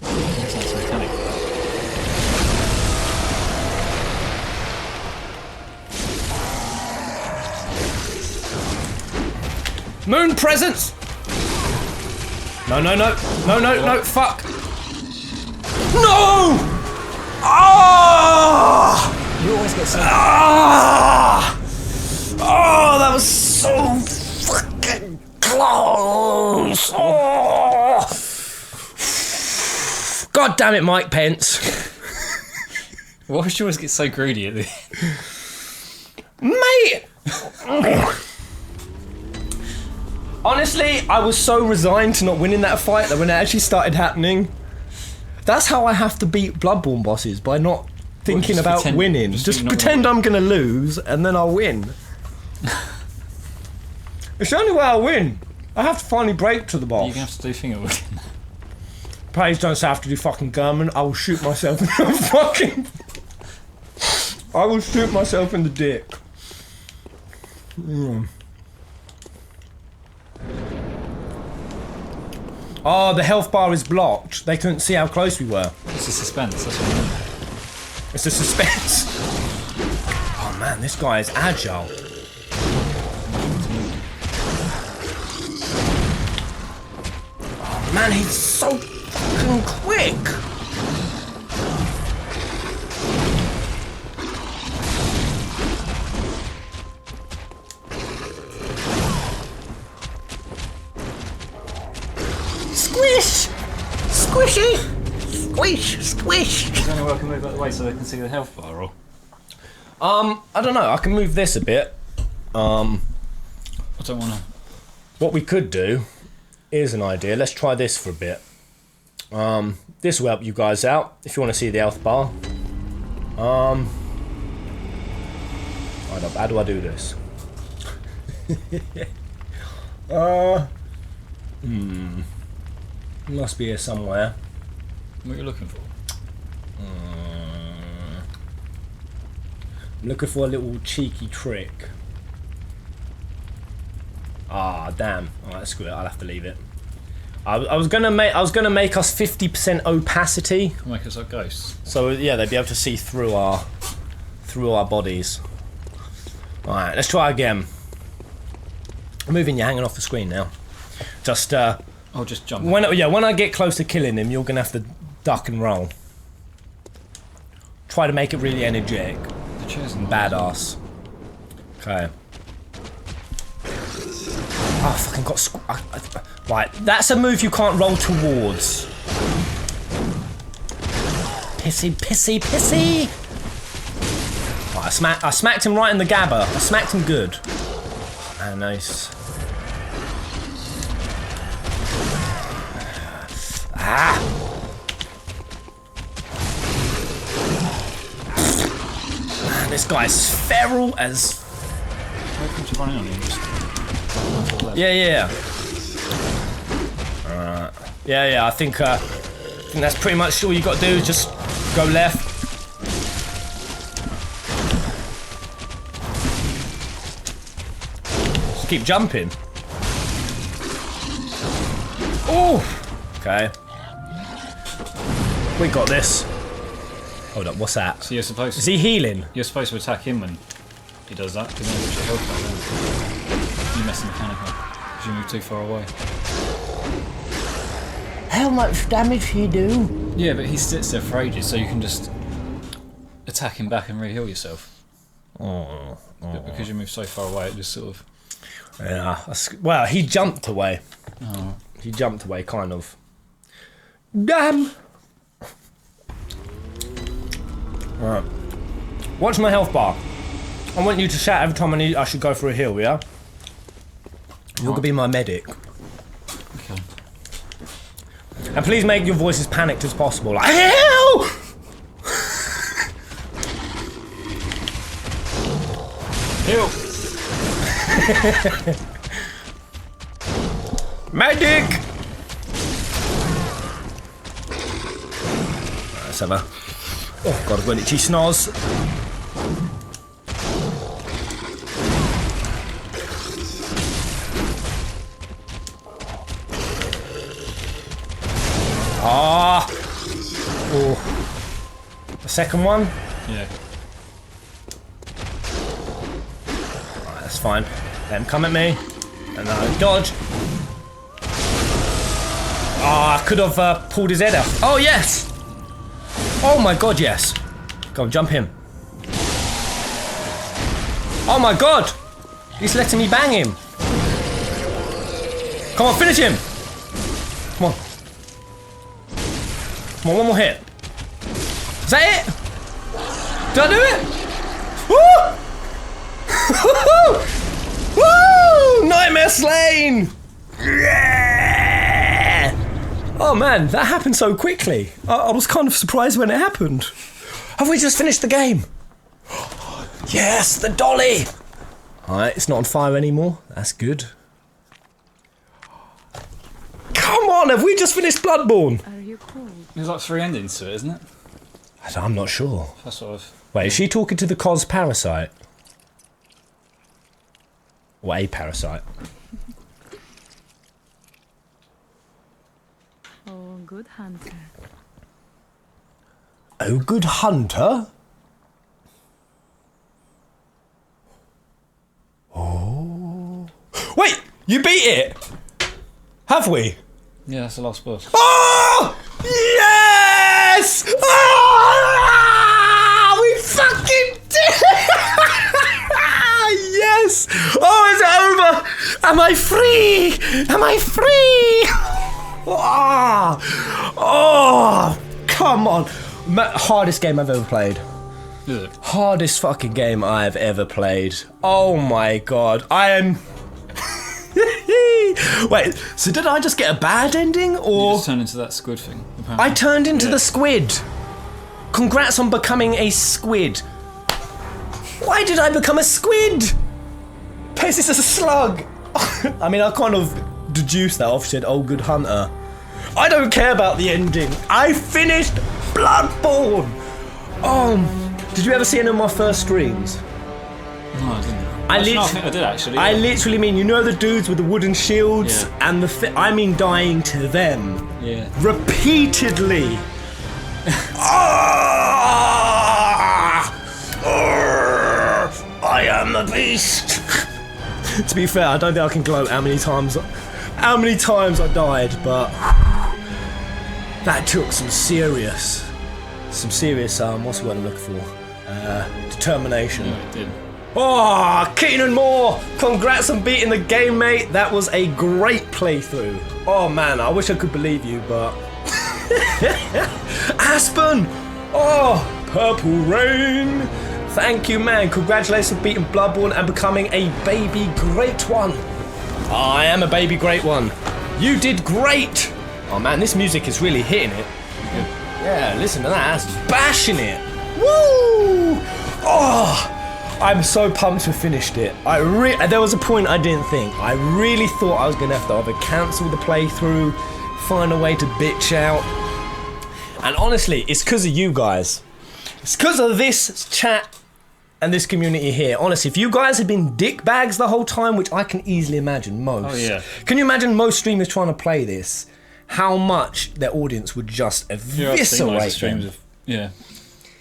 That's mechanic. Moon presence! No, no, no. No, no, no, fuck. No! Ah! You always get so. Ah! Oh, that was so fucking close! Oh! God damn it, Mike Pence. Why would you always get so greedy at the end? Mate! Honestly, I was so resigned to not winning that fight that when it actually started happening, that's how I have to beat Bloodborne bosses, by not thinking about pretend- winning. just Just not pretend gonna I'm gonna lose and then I'll win. It's the only way I'll win. I have to finally break to the boss. You're gonna have to do finger work. Please don't have to do fucking Gehrman. I will shoot myself in the fucking... I will shoot myself in the dick. Oh, the health bar is blocked. They couldn't see how close we were. It's a suspense, that's what I mean. It's a suspense. Oh man, this guy is agile. Oh man, he's so fucking quick. Squish! Squishy! Squish! Squish! Is there any way I can move out of the way so they can see the health bar, or? I don't know. I can move this a bit. I don't wanna... What we could do is an idea. Let's try this for a bit. This will help you guys out if you want to see the health bar. How do I do this? Must be here somewhere. What are you looking for? I'm looking for a little cheeky trick. Ah, damn. Alright, screw it. I'll have to leave it. I was gonna make us 50% opacity, Make us like ghosts. so yeah, they'd be able to see through our bodies. Alright, let's try again. I'm moving you, hanging off the screen now. Just Oh, just jump. when I get close to killing him, you're gonna have to duck and roll. Try to make it really energetic. The chair's Badass. Okay. Oh, I fucking got right, that's a move you can't roll towards. Pissy, pissy, pissy! Right, I smacked him right in the gabber. I smacked him good. Ah, nice. Ah! Man, this guy's feral as... Why couldn't you run in on him? Just... Yeah. Yeah, I think that's pretty much all you got to do, is just go left. Just keep jumping. Oh! Okay. We got this. Hold up, what's that? So you're supposed to... Is he healing? You're supposed to attack him when he does that, because then he gets your health back then. You mess the mechanic up, because you move too far away. How much damage he do? Yeah, but he sits there for ages, so you can just attack him back and re-heal yourself. But because you move so far away, it just sort of... Yeah, well, he jumped away. Oh. He jumped away, kind of. Damn! Right. Watch my health bar. I want you to shout every time I should go for a heal, yeah? You're gonna be my medic. Okay. And please make your voice as panicked as possible. Like, HELP! Heal! Medic! Let's have a... Oh, God, I've got an itchy snoz. Ah! Oh. The second one? Yeah. Alright, that's fine. Let him come at me. And then I dodge. Ah, I could have pulled his head out. Oh, yes! Oh my God, yes. Go on, jump him. Oh my God! He's letting me bang him. Come on, finish him! Come on. Come on, one more hit. Is that it? Did I do it? Woo! Woo! Nightmare slain! Yeah! Oh man, that happened so quickly. I was kind of surprised when it happened. Have we just finished the game? Yes, the dolly! Alright, it's not on fire anymore. That's good. Come on, have we just finished Bloodborne? Are you cold? There's like 3 endings to it, isn't it? I'm not sure. That's sort of... Wait, is she talking to the Cos parasite? Or a parasite? Oh, good hunter. Oh, good hunter? Oh. Wait! You beat it! Have we? Yeah, that's the last boss. Oh! Yes! Ah! We fucking did it! Yes! Oh, is it over? Am I free? Am I free? Ah! Oh! Come on. Hardest game I've ever played. Is it? Hardest fucking game I've ever played. Oh my God. I am... Wait, so did I just get a bad ending, You or... just turned into that squid thing, apparently. I turned into Yeah. the squid. Congrats on becoming a squid. Why did I become a squid? This is a slug. I mean, I kind of deduced that off, said, oh, good hunter. I don't care about the ending. I finished Bloodborne. Did you ever see any of my first streams? No, I didn't. I Actually, no, I lit- think I did, actually. I yeah. literally mean, you know the dudes with the wooden shields Yeah. and the I mean dying to them. Yeah. Repeatedly. Ah! I am the beast. To be fair, I don't think I can gloat how many times I died, but that took some serious what's the word I'm looking for? Determination. Yeah, it did. Oh, Keenan Moore! Congrats on beating the game, mate. That was a great playthrough. Oh man, I wish I could believe you, but... Aspen! Oh, Purple Rain! Thank you, man. Congratulations on beating Bloodborne and becoming a baby great one. I am a baby great one. You did great! Oh man, this music is really hitting it. Yeah, listen to that. That's bashing it. Woo! Oh! I'm so pumped to have finished it. There was a point I didn't think. I really thought I was going to have to either cancel the playthrough, find a way to bitch out. And honestly, it's because of you guys. It's because of this chat and this community here. Honestly, if you guys had been dickbags the whole time, which I can easily imagine most. Oh, yeah. Can you imagine most streamers trying to play this? How much their audience would just Yeah, I've seen loads eviscerate of streams them. of, yeah,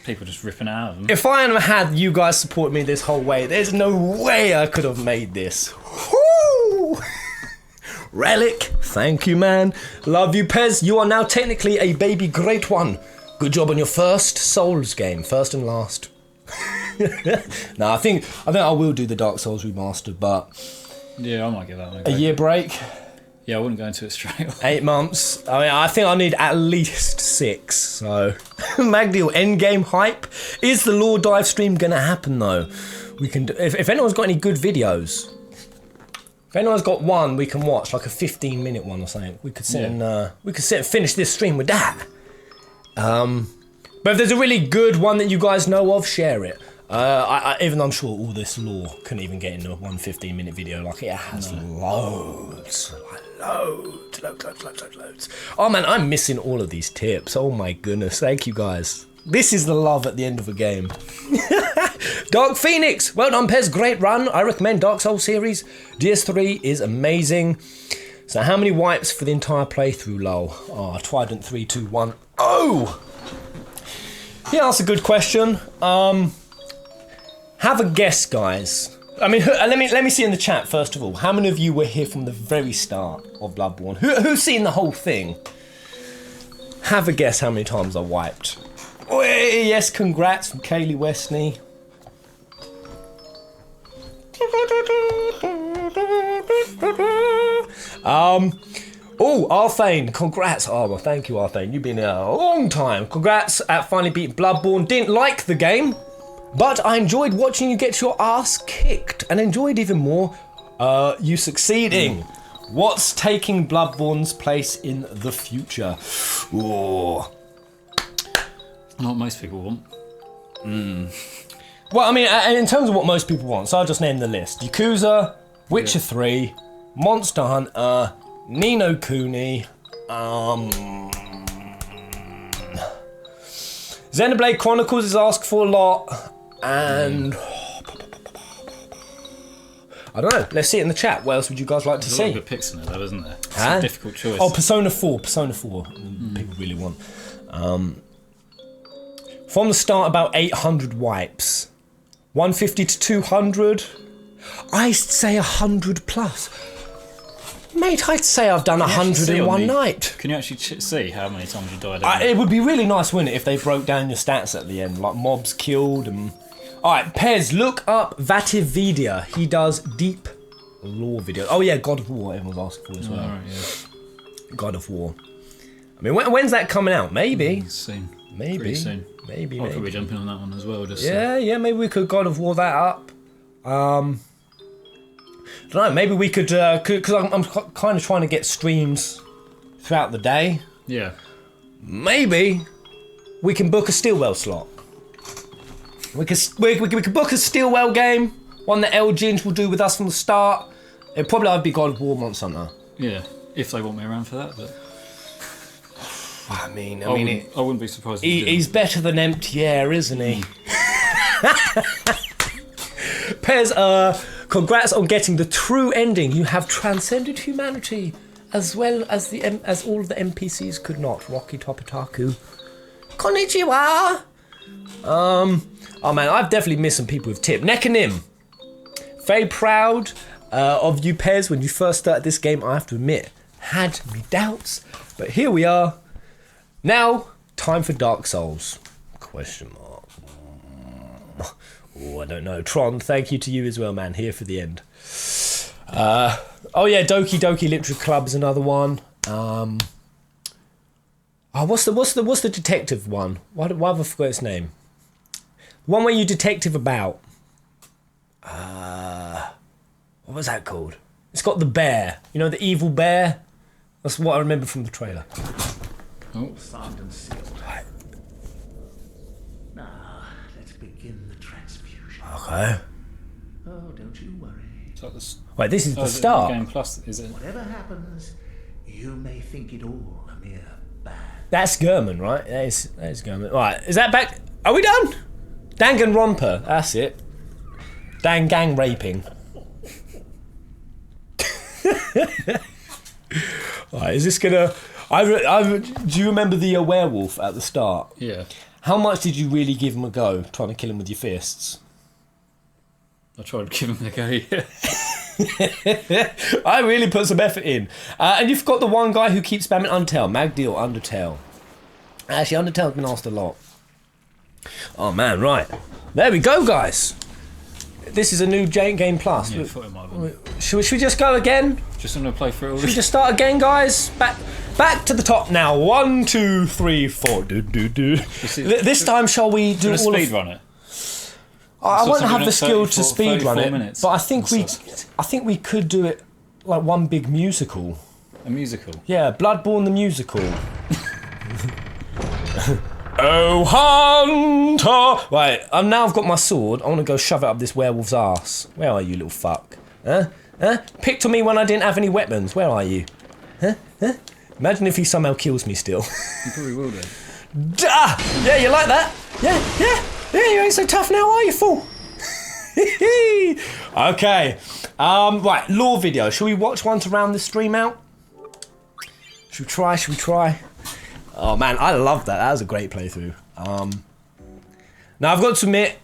people just ripping it out of them. If I hadn't had you guys support me this whole way, there's no way I could have made this. Woo! Relic, thank you, man. Love you, Pez. You are now technically a baby great one. Good job on your first Souls game, first and last. No, I think I will do the Dark Souls remastered, but Yeah, I might give that one a a go. year break, Yeah, I wouldn't go into it straight away. 8 months. I mean, I think I need at least 6. So, Magdeal, endgame hype. Is the lore dive stream gonna happen though? We can do, if anyone's got any good videos. If anyone's got one we can watch, like a 15-minute one or something, we could sit and finish this stream with that. But if there's a really good one that you guys know of, share it. Even though I'm sure all this lore couldn't even get into a 1 15-minute video, like it has loads. Oh man, I'm missing all of these tips. Oh my goodness, thank you guys. This is the love at the end of a game. Dark Phoenix, well done Pez, great run. I recommend Dark Souls series. DS3 is amazing. So how many wipes for the entire playthrough, lol? Oh, Trident 3, 2, 1. Oh! Yeah, that's a good question. Have a guess, guys. I mean, let me see in the chat first of all. How many of you were here from the very start of Bloodborne? Who's seen the whole thing? Have a guess how many times I wiped. Oh, yes, congrats from Kaylee Westney. Oh, Arthane, congrats. Oh, well, thank you, Arthane. You've been here a long time. Congrats at finally beating Bloodborne. Didn't like the game, but I enjoyed watching you get your ass kicked and enjoyed even more you succeeding. What's taking Bloodborne's place in the future? Oh. Not what most people want. Well, I mean, in terms of what most people want, so I'll just name the list. Yakuza, Witcher 3, Monster Hunter, Ni no Kuni, Xenoblade Chronicles is asked for a lot, and I don't know. Let's see it in the chat. What else would you guys like to There's see? a lot of good picks in it, though, isn't there? It's a difficult choice. Oh, Persona 4. People really want. From the start, about 800 wipes. 150 to 200. I'd say 100 plus. Mate, I'd say I've done 100 in one night. Can you actually see how many times you died? It would be really nice, wouldn't it, if they broke down your stats at the end, like mobs killed and... Alright, Pez, look up Vatividia. He does deep lore videos. Oh yeah, God of War, everyone's asking for as well. Right, yeah. God of War. I mean, when's that coming out? Maybe. Soon. Maybe. Pretty soon. Maybe. I'll probably jumping on that one as well. Just Yeah, maybe we could God of War that up. Don't know, maybe we could, because I'm kind of trying to get streams throughout the day. Yeah. Maybe we can book a Stillwell slot. We could book a Stillwell game, one that LGinge will do with us from the start. It'd probably either be God of War Monster Hunter. Yeah, if they want me around for that, but... I mean, I wouldn't be surprised if he's better than empty air, isn't he? Pez, congrats on getting the true ending. You have transcended humanity as well as as all of the NPCs could not. Rocky Topitaku. Konnichiwa. Oh man, I've definitely missed some people with tip. Nekanim. Very proud of you, Pez. When you first started this game, I have to admit, had me doubts, but here we are. Now, time for Dark Souls. Question mark. Oh, I don't know. Tron, thank you to you as well, man. Here for the end. Oh yeah, Doki Doki Literature Club is another one. What's the detective one? Why have I forgot its name? One where you detective about. What was that called? It's got the bear. You know, the evil bear? That's what I remember from the trailer. Oh. Signed and sealed. Now, let's begin the transfusion. Okay. Oh, don't you worry. It's like this... Wait, this is the is it start. Game Plus, is it? Whatever happens, you may think it all a mere bad. That's Gehrman, right? That is Gehrman. Right, is that back? Are we done? Danganronpa, that's it. Gang raping. Right, is this gonna... do you remember the werewolf at the start? Yeah. How much did you really give him a go, trying to kill him with your fists? I tried to give him a go, yeah. I really put some effort in. And you've got the one guy who keeps spamming Undertale. Magdi or Undertale? Actually, Undertale's been asked a lot. Oh man, right. There we go, guys. This is a new Game Plus. Yeah, I thought it might have been. Should we just go again? Just going to play through all Should we this. just start again, guys? Back to the top now. 1, 2, 3, 4. This time, shall we do all speed run it? I won't have the 30, skill to 34 speed run it, minutes. but I think we could do it like one big musical. A musical? Yeah, Bloodborne the musical. Oh, hunter! Right, now I've got my sword. I want to go shove it up this werewolf's ass. Where are you, little fuck? Huh? Huh? Picked on me when I didn't have any weapons. Where are you? Huh? Huh? Imagine if he somehow kills me still. You probably will do. Duh! Yeah, you like that? Yeah, you ain't so tough now, are you, fool? Okay. Right, lore video. Shall we watch one to round the stream out? Should we try? Oh man, I love that. That was a great playthrough. Now I've got to admit,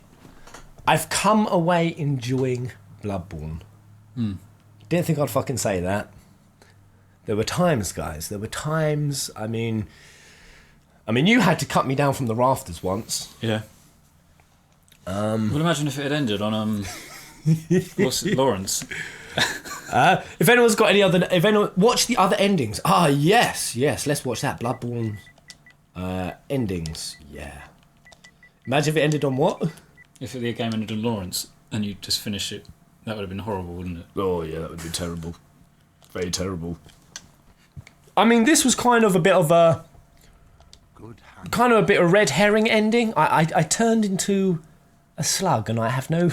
I've come away enjoying Bloodborne. Didn't think I'd fucking say that. There were times, guys. There were times. I mean, you had to cut me down from the rafters once. Yeah. Well, imagine if it had ended on what's it, Lawrence. If anyone's got any other, watch the other endings. Ah, yes, let's watch that Bloodborne endings. Yeah. Imagine if it ended on what? If the game ended on Lawrence and you just finish it, that would have been horrible, wouldn't it? Oh yeah, that would be terrible. Very terrible. I mean, this was kind of a bit of a red herring ending. I turned into a slug, and I have no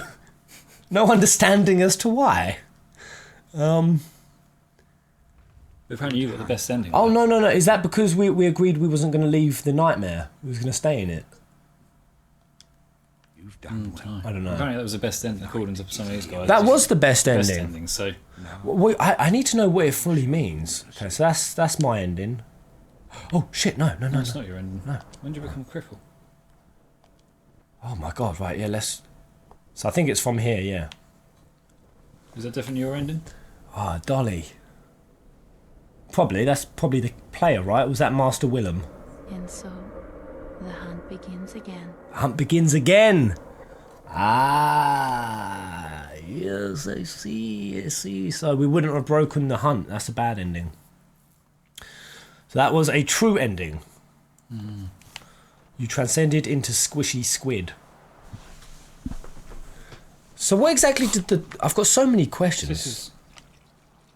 understanding as to why. Apparently you got the best ending. Oh no! Is that because we agreed we wasn't going to leave the nightmare? We was going to stay in it. You've done well. I don't know. Apparently that was the best ending according to some of these guys. That was the best Best ending. ending. So I need to know what it fully means. Okay, so that's my ending. Oh shit! No. it's not your ending. No. When did you become a cripple? Oh my god! Right, yeah. So I think it's from here. Yeah. Is that definitely your ending? Ah, Dolly. Probably. That's probably the player, right? Was that Master Willem? And so, the hunt begins again. Hunt begins again. Ah, yes, I see. So we wouldn't have broken the hunt. That's a bad ending. So that was a true ending. You transcended into squishy squid. So what exactly did I've got so many questions.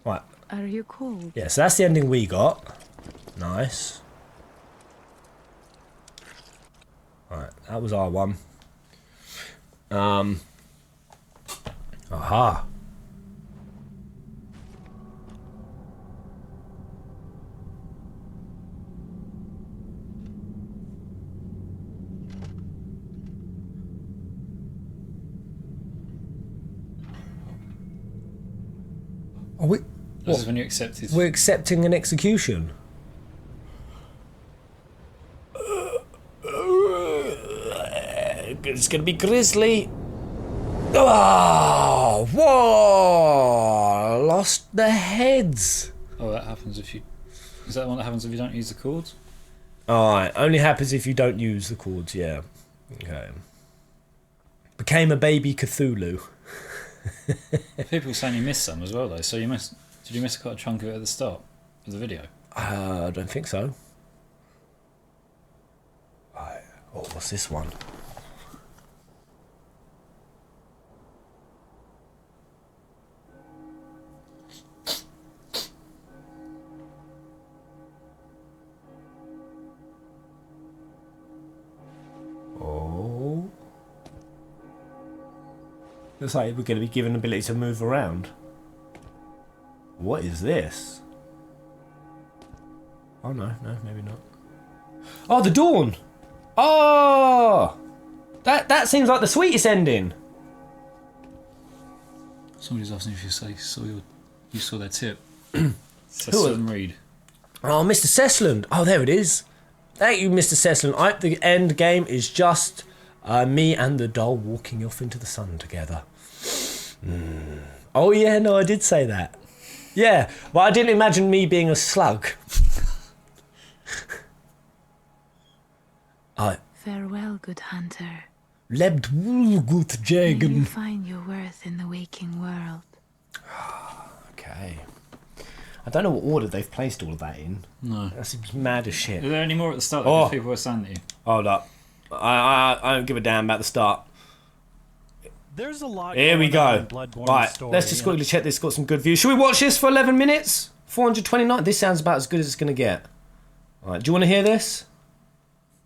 Right. Are you cold? Yeah, so that's the ending we got. Nice. Right, that was our one. Aha. Are we? This is when you accepted. We're accepting an execution. It's gonna be grisly. Oh, whoa! Lost the heads. Oh, that happens if you. Is that the one that happens if you don't use the chords? Alright, only happens if you don't use the chords, yeah. Okay. Became a baby Cthulhu. People saying you missed some as well, though. So you missed. Did you miss quite a chunk of it at the start of the video? I don't think so. Right. Oh, what's this one? Oh. Looks like we're going to be given the ability to move around. What is this? Oh no, maybe not. Oh, the dawn! Oh! That seems like the sweetest ending. Somebody's asking if you saw their tip. Cecil Reed. Oh, Mr. Sessland. Oh, there it is. Thank you, Mr. Sessland. The end game is just me and the doll walking off into the sun together. Oh yeah, no, I did say that. Yeah, but I didn't imagine me being a slug. Farewell, good hunter. Lebt wohl, gut May you Gehrman. find your worth in the waking world. Okay. I don't know what order they've placed all of that in. No. That seems mad as shit. Are there any more at the start? Oh. That people were saying to you. Hold up. I don't give a damn about the start. There's a lot. Here we going on in go. Bloodborne Right, story, let's just quickly check this. Got some good views. Should we watch this for 11 minutes? 429. This sounds about as good as it's going to get. All right, do you want to hear this?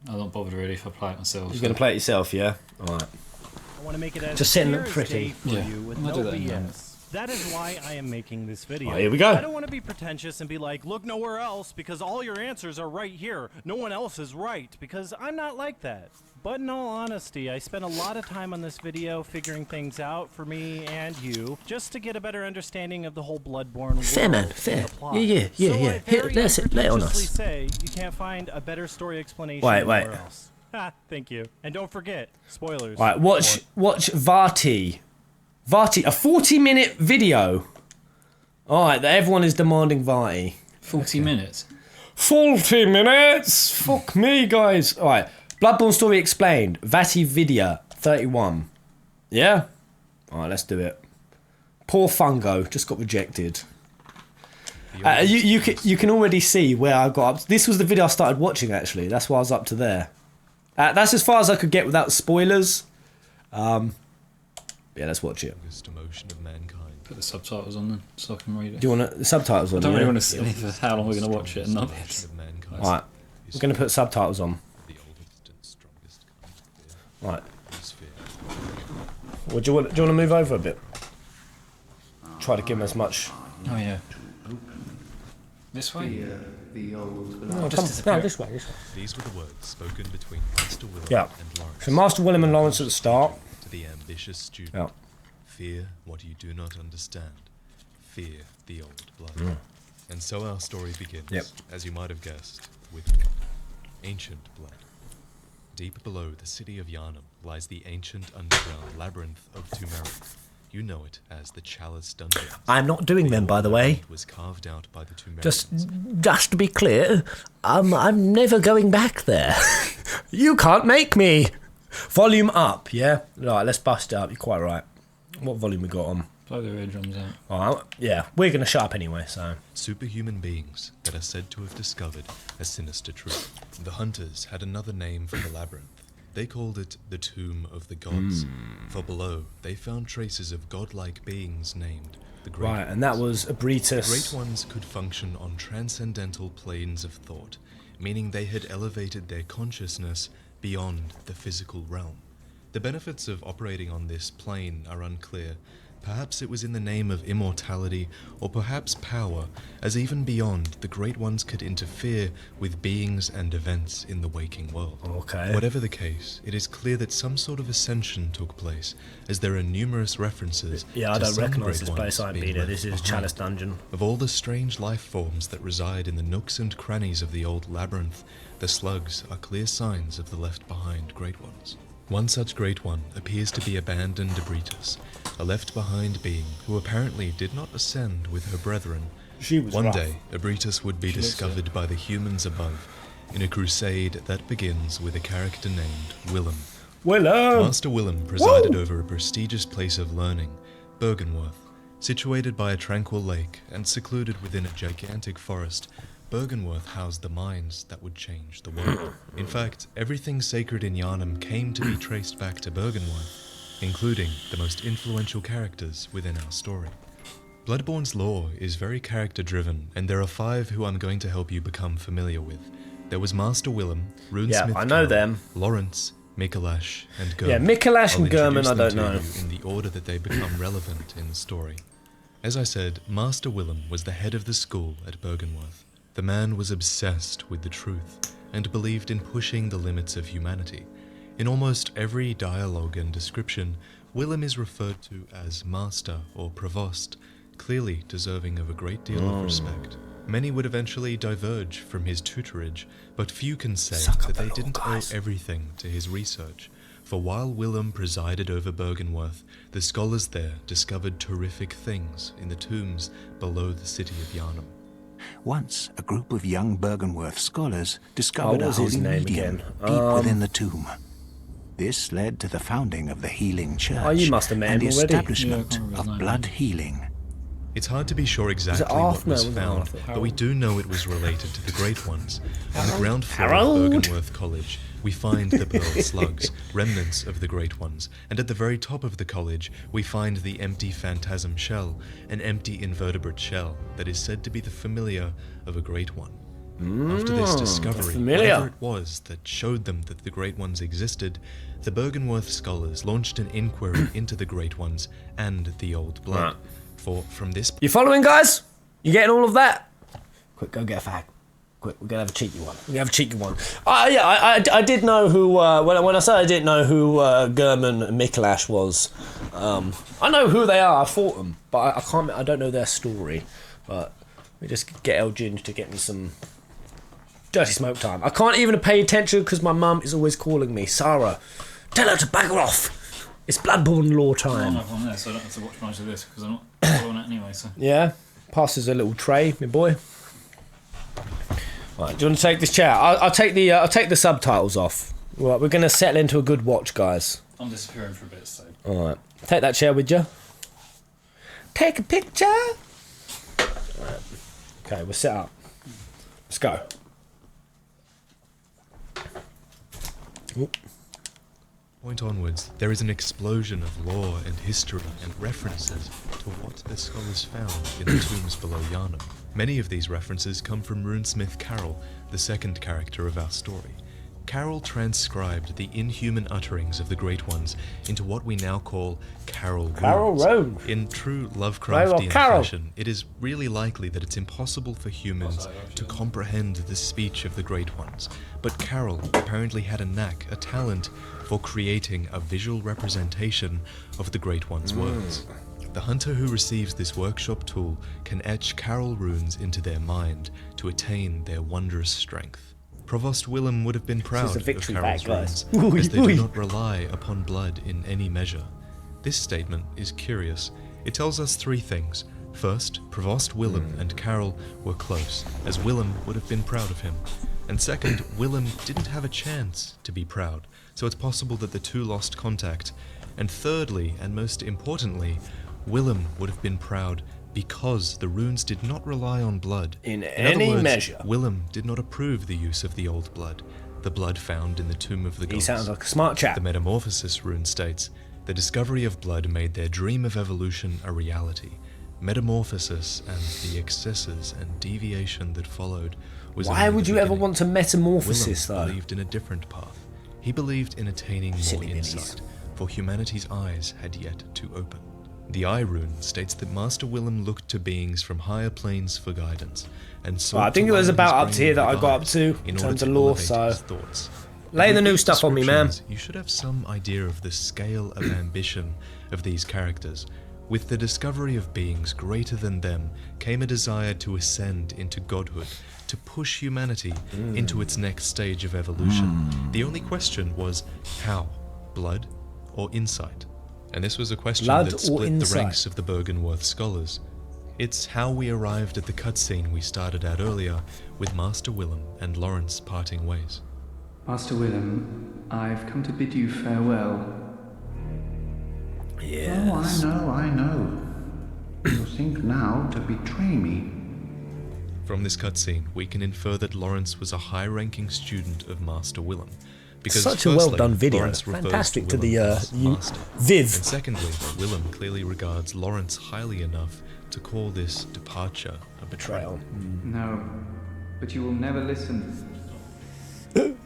I'm not bothered really if I play it myself. You're going to play it yourself, yeah? Alright. I want to make it as Just sitting clear as pretty. day for Yeah. you with I'll no do that in a minute. BS. That is why I am making this video. Here we go. I don't want to be pretentious and be like, look nowhere else because all your answers are right here. No one else is right because I'm not like that. But in all honesty, I spent a lot of time on this video figuring things out for me and you, just to get a better understanding of the whole Bloodborne world. Fair, man, and fair. the plot. Yeah. So I Here, very that's it, lay it on us. unpretentiously say you can't find a better story explanation Wait. anywhere else. Ha, thank you. And don't forget, spoilers. Alright, watch Vati. Vati, a 40-minute video. Alright, everyone is demanding Vati. 40 minutes. 40 minutes? Fuck me, guys. Alright, Bloodborne Story Explained. Vati Vidya, 31. Yeah? Alright, let's do it. Poor Fungo, just got rejected. You can already see where I got up. This was the video I started watching, actually. That's why I was up to there. That's as far as I could get without spoilers. Yeah, let's watch it. Emotion of mankind. Put the subtitles on then so I can read it. Do you want the subtitles on? I don't yeah? really want to see how long we're going to watch it and not Of mankind. Alright, we're going to put subtitles on. The oldest and strongest kind of fear Alright. is fear. Well, do you want to move over a bit? Try to give him as much. Oh yeah. This way? No, just disappear. no, this way. These were the words spoken between Master Willem Yeah. and Lawrence. So Master Willem and Lawrence at the start. To the ambitious student. Yeah. Fear what you do not understand. Fear the old blood. And so our story begins, Yep. as you might have guessed, with blood. Ancient blood. Deep below the city of Gehrman lies the ancient underground labyrinth of Turmeric. You know it as the Chalice Dungeon. I'm not doing them, by the way. Was carved out by the Just Turmeric. to be clear, I'm never going back there. You can't make me. Volume up, yeah? Right, let's bust it up. You're quite right. What volume we got on? Blow the eardrums out. Alright, yeah. We're going to shut up anyway, so. Superhuman beings that are said to have discovered a sinister truth. The hunters had another name for the labyrinth. They called it the Tomb of the Gods, for below they found traces of godlike beings named the Great Right, Ones. and that was Abritus. Great Ones could function on transcendental planes of thought, meaning they had elevated their consciousness beyond the physical realm. The benefits of operating on this plane are unclear. Perhaps it was in the name of immortality, or perhaps power, as even beyond, the Great Ones could interfere with beings and events in the waking world. Okay. Whatever the case, it is clear that some sort of ascension took place, as there are numerous references Yeah, I to don't some recognise Great this place. Ones I ain't being been here. left This is behind. Chalice Dungeon. Of all the strange life forms that reside in the nooks and crannies of the old labyrinth, the slugs are clear signs of the left-behind Great Ones. One such Great One appears to be abandoned Abritus, a left-behind being who apparently did not ascend with her brethren. She was One rough. day, Abritus would be discovered by the humans above, in a crusade that begins with a character named Willem. Willem! Master Willem presided over a prestigious place of learning, Bergenworth. Situated by a tranquil lake and secluded within a gigantic forest, Bergenworth housed the minds that would change the world. In fact, everything sacred in Gehrman came to be traced back to Bergenworth, including the most influential characters within our story. Bloodborne's lore is very character-driven, and there are 5 who I'm going to help you become familiar with. There was Master Willem, Runesmith Yeah, I know Carol, them. Lawrence, Mikolash, and Gehrman. Yeah, Mikolash and I'll Gehrman, introduce I them don't to know. you in the order that they become relevant in the story. As I said, Master Willem was the head of the school at Bergenworth. The man was obsessed with the truth and believed in pushing the limits of humanity. In almost every dialogue and description, Willem is referred to as Master or Provost, clearly deserving of a great deal of respect. Many would eventually diverge from his tutorage, but few can say that they didn't owe everything to his research. For while Willem presided over Bergenworth, the scholars there discovered terrific things in the tombs below the city of Gehrman. Once, a group of young Bergenworth scholars discovered what a was his holy name medium again? deep within the tomb. This led to the founding of the Healing Church Oh, you must have met and the him already. establishment Yeah, I can't remember his of name. blood healing. It's hard to be sure exactly what Arthur? was No, it wasn't found, Arthur. but we do know it was related to the Great Ones. On the ground floor Harold? of Bergenworth College, we find the pearl slugs, remnants of the Great Ones, and at the very top of the college, we find the empty phantasm shell, an empty invertebrate shell that is said to be the familiar of a Great One. After this discovery, familiar. whatever it was that showed them that the Great Ones existed, the Byrgenwerth scholars launched an inquiry into the Great Ones and the Old Blood. For from this... You following, guys? You getting all of that? Quick, go get a fag. Quick, we're gonna have a cheeky one. I did know who. When I said I didn't know who Gehrman and Mikolash was, I know who they are. I fought them, but I can't. I don't know their story. But we just get El Ginge to get me some dirty smoke time. I can't even pay attention because my mum is always calling me. Sarah, tell her to bagger off. It's Bloodborne law I don't time. have one there, so I don't have to watch much of this because I'm not following it anyway. So. Yeah, passes a little tray, my boy. Right, do you want to take this chair? I'll take the subtitles off. Right, we're gonna settle into a good watch, guys. I'm disappearing for a bit, so. All right, take that chair with you. Take a picture. Right. Okay, we're set up. Let's go. Oop. Point onwards, there is an explosion of lore and history and references to what the scholars found in the tombs below Yharnam. Many of these references come from runesmith Carol, the second character of our story. Carol transcribed the inhuman utterings of the Great Ones into what we now call Carol runes. Rune. In true Lovecraftian Carol. fashion, it is really likely that it's impossible for humans to comprehend the speech of the Great Ones. But Carol apparently had a knack, a talent, for creating a visual representation of the Great One's words. The hunter who receives this workshop tool can etch Carol runes into their mind to attain their wondrous strength. Provost Willem would have been proud of Carol's runes, as they do not rely upon blood in any measure. This statement is curious. It tells us three things. First, Provost Willem and Carol were close, as Willem would have been proud of him. And second, Willem didn't have a chance to be proud, so it's possible that the two lost contact. And thirdly, and most importantly, Willem would have been proud because the runes did not rely on blood. In other any words, measure. Willem did not approve the use of the old blood, the blood found in the Tomb of the Gods. He sounds like a smart chap. The Metamorphosis rune states, the discovery of blood made their dream of evolution a reality. Metamorphosis and the excesses and deviation that followed was Why only would the you ever beginning. want to metamorphosis, Willem though? believed in a different path. He believed in attaining more Silly insight, for humanity's eyes had yet to open. The Eye rune states that Master Willem looked to beings from higher planes for guidance, and sought I think to it was line about his up to here brain that I with got up eyes to in in terms order of to lore, elevate so his thoughts. lay the With new these stuff on me, man. descriptions, you should have some idea of the scale of ambition of these characters. With the discovery of beings greater than them came a desire to ascend into godhood, to push humanity into its next stage of evolution. The only question was how? Blood or insight? And this was a question Blood that or split the insight? ranks of the Byrgenwerth scholars. It's how we arrived at the cutscene we started at earlier, with Master Willem and Lawrence parting ways. Master Willem, I've come to bid you farewell. Yes. Oh, I know. You think now to betray me. From this cutscene, we can infer that Lawrence was a high-ranking student of Master Willem. Because Such a firstly, well-done video. Lawrence refers Fantastic to Willem the as Master. Viv. And secondly, Willem clearly regards Lawrence highly enough to call this departure a betrayal. No, but you will never listen.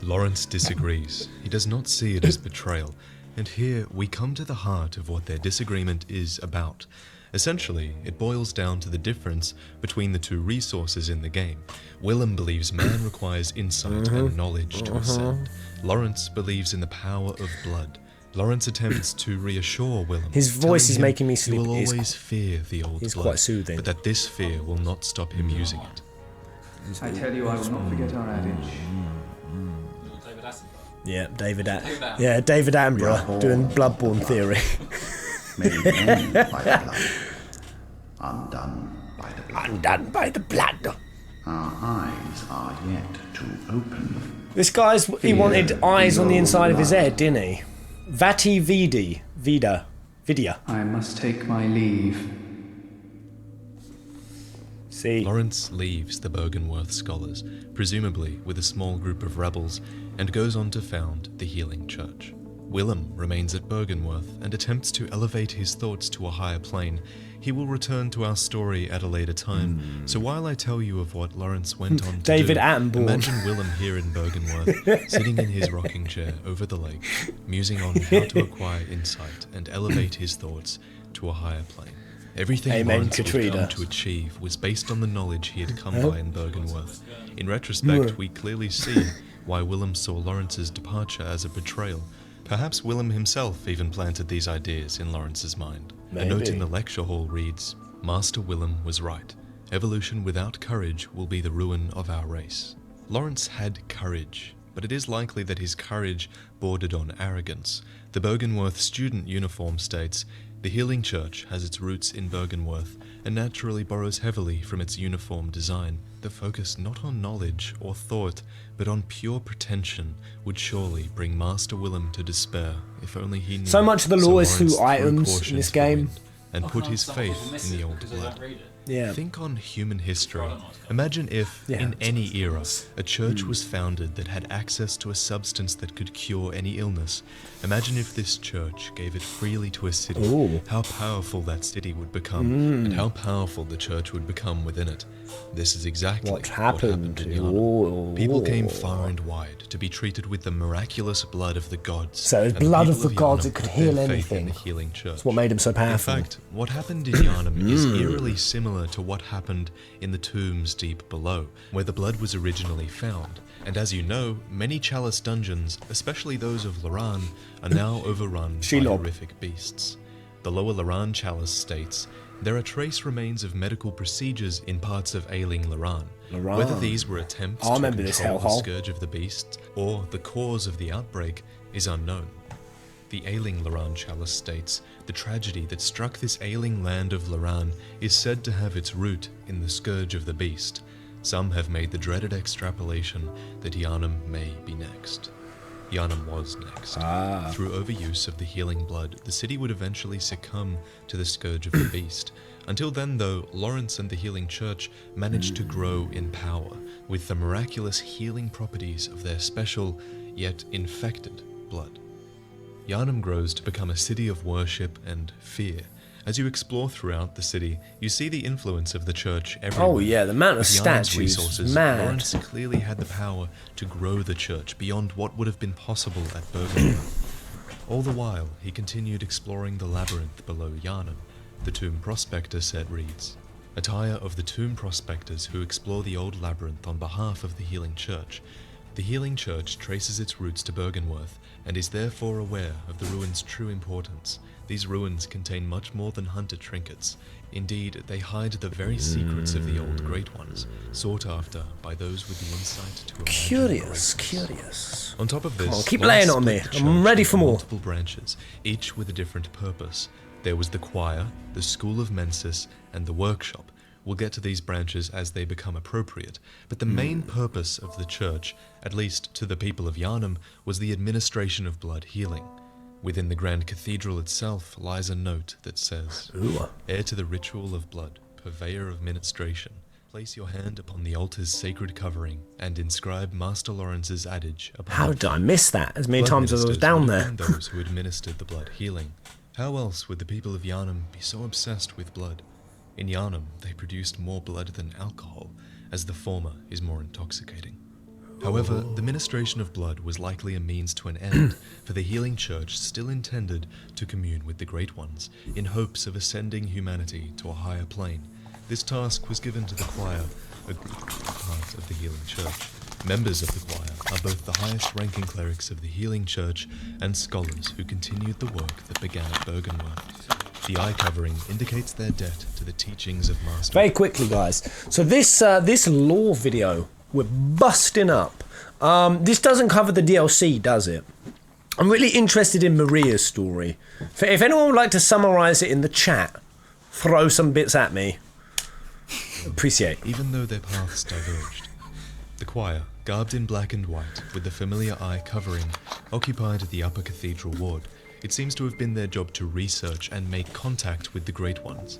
Lawrence disagrees. He does not see it as betrayal. And here we come to the heart of what their disagreement is about. Essentially, it boils down to the difference between the two resources in the game. Willem believes man requires insight and knowledge to ascend. Lawrence believes in the power of blood. Lawrence attempts to reassure Willem. His voice telling is him making me he sleepy. will It's- always fear the old it's blood, quite soothing. but that this fear will not stop him using it. I tell you, I will not forget our adage. David Attenborough. Yeah, David Attenborough. Yeah, David Attenborough doing Bloodborne theory. Made men by the blood. Undone by the blood. Undone by the blood. Our eyes are yet to open. This guy's, he wanted eyes on the inside of his head, didn't he? Vati Vidi. Vidya. I must take my leave. See. Lawrence leaves the Byrgenwerth scholars, presumably with a small group of rebels, and goes on to found the Healing Church. Willem remains at Byrgenwerth and attempts to elevate his thoughts to a higher plane. He will return to our story at a later time, so while I tell you of what Lawrence went on to David do, Attenborough. imagine Willem here in Byrgenwerth, sitting in his rocking chair over the lake, musing on how to acquire insight and elevate his thoughts to a higher plane. Everything Amen, Lawrence would Katrina. come to achieve was based on the knowledge he had come by in Byrgenwerth. In retrospect, we clearly see why Willem saw Lawrence's departure as a betrayal. Perhaps Willem himself even planted these ideas in Lawrence's mind. A note in the lecture hall reads, "Master Willem was right. Evolution without courage will be the ruin of our race." Lawrence had courage, but it is likely that his courage bordered on arrogance. The Byrgenwerth student uniform states, "The Healing Church has its roots in Byrgenwerth and naturally borrows heavily from its uniform design. The focus not on knowledge or thought, but on pure pretension would surely bring Master Willem to despair if only he knew." So much of the law is Lawrence through threw items caution in this to the game. wind and put his faith in the old blood. Yeah. Think on human history. Imagine if, Yeah. in any era, a church was founded that had access to a substance that could cure any illness. Imagine if this church gave it freely to a city. Ooh. How powerful that city would become, and how powerful the church would become within it. This is exactly What happened in to- Yana. Ooh. People came far and wide to be treated with the miraculous blood of the gods. So it's and blood people of the gods Yharnam that could put their heal faith anything. in the healing church. That's what made him so powerful. In fact, what happened in Yharnam is eerily similar to what happened in the tombs deep below, where the blood was originally found. And as you know, many chalice dungeons, especially those of Loran, are now overrun by Shelob. horrific beasts. The lower Loran chalice states, "There are trace remains of medical procedures in parts of ailing Loran. Whether these were attempts I to remember this control the hellhole. scourge of the beasts or the cause of the outbreak is unknown." The ailing Loran chalice states, "The tragedy that struck this ailing land of Loran is said to have its root in the scourge of the beast. Some have made the dreaded extrapolation that Yharnam may be next." Yharnam was next. Through overuse of the healing blood, the city would eventually succumb to the scourge of the beast. Until then, though, Lawrence and the Healing Church managed to grow in power with the miraculous healing properties of their special, yet infected, blood. Yharnam grows to become a city of worship and fear. As you explore throughout the city, you see the influence of the church everywhere. Oh yeah, the amount of With Yharnam's statues, resources, mad. Lawrence clearly had the power to grow the church beyond what would have been possible at Byrgenwerth. All the while, he continued exploring the labyrinth below Yharnam. The Tomb Prospector set reads, "Attire of the Tomb Prospectors who explore the old labyrinth on behalf of the Healing Church. The Healing Church traces its roots to Byrgenwerth and is therefore aware of the ruins' true importance. These ruins contain much more than hunter trinkets. Indeed, they hide the very secrets of the old Great Ones, sought after by those with the insight to imagine Curious, greatness." curious. On top of this, on, keep Lawrence laying on split me. the I'm church ready into for more. multiple branches, each with a different purpose. There was the choir, the school of Mensis, and the workshop. We'll get to these branches as they become appropriate, but the main purpose of the church, at least to the people of Yharnam, was the administration of blood healing. Within the Grand Cathedral itself lies a note that says, "Heir to the ritual of blood, purveyor of ministration, place your hand upon the altar's sacred covering and inscribe Master Lawrence's adage upon How it." did I miss that as many Blood times as I was ministers down would there? have been those who administered the blood healing. How else would the people of Yharnam be so obsessed with blood? In Yharnam, they produced more blood than alcohol, as the former is more intoxicating. However, the ministration of blood was likely a means to an end, for the Healing Church still intended to commune with the Great Ones, in hopes of ascending humanity to a higher plane. This task was given to the choir, a part of the Healing Church. Members of the choir are both the highest-ranking clerics of the Healing Church and scholars who continued the work that began at Byrgenwerth. The eye covering indicates their debt to the teachings of Master. Very quickly, guys. So this lore video we're busting up. This doesn't cover the DLC, does it? I'm really interested in Maria's story. If anyone would like to summarise it in the chat, throw some bits at me. Appreciate. Even though their paths diverged. The choir, garbed in black and white, with the familiar eye covering, occupied the upper cathedral ward. It seems to have been their job to research and make contact with the Great Ones.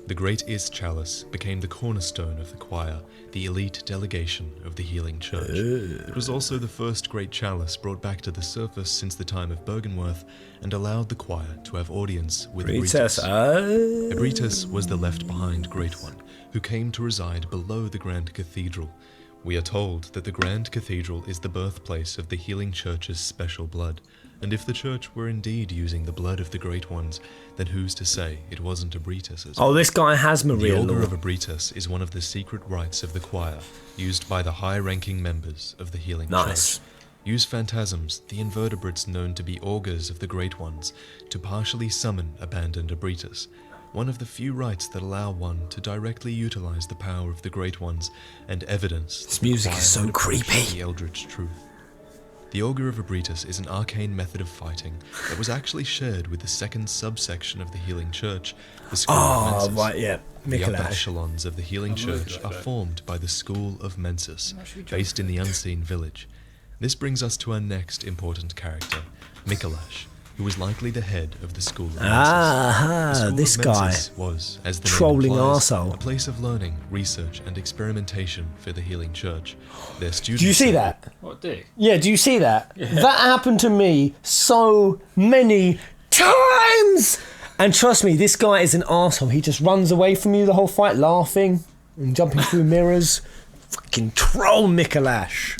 The Great Is Chalice became the cornerstone of the choir, the elite delegation of the Healing Church. It was also the first great chalice brought back to the surface since the time of Byrgenwerth and allowed the choir to have audience with Ebritus. Ebritus was the left-behind Great One, who came to reside below the Grand Cathedral. We are told that the Grand Cathedral is the birthplace of the Healing Church's special blood, and if the church were indeed using the blood of the Great Ones, then who's to say it wasn't Ebritus's? Oh, this guy has Maria The Augur Law. of Ebritus is one of the secret rites of the choir, used by the high-ranking members of the Healing Nice. Church. Use phantasms, the invertebrates known to be augurs of the Great Ones, to partially summon abandoned Ebritus, one of the few rites that allow one to directly utilize the power of the Great Ones and evidence This music is so creepy. the Eldritch truth. The Augur of Ebritus is an arcane method of fighting that was actually shared with the second subsection of the Healing Church, the School of Oh, Mensis. right, yeah. The upper Mikolash. echelons of the Healing Church are formed by the School of Mensis, based in the Unseen Village. This brings us to our next important character, Mikolash, who was likely the head of the School of Mensis. The School This of guy. Mensis was, as the Trolling name implies, arsehole. a place of learning, research, and experimentation for the Healing Church. Their students. Do you see that? What dick? Yeah, do you see that? That happened to me so many times! And trust me, this guy is an arsehole. He just runs away from you the whole fight, laughing and jumping through mirrors. Fucking troll Mikolash.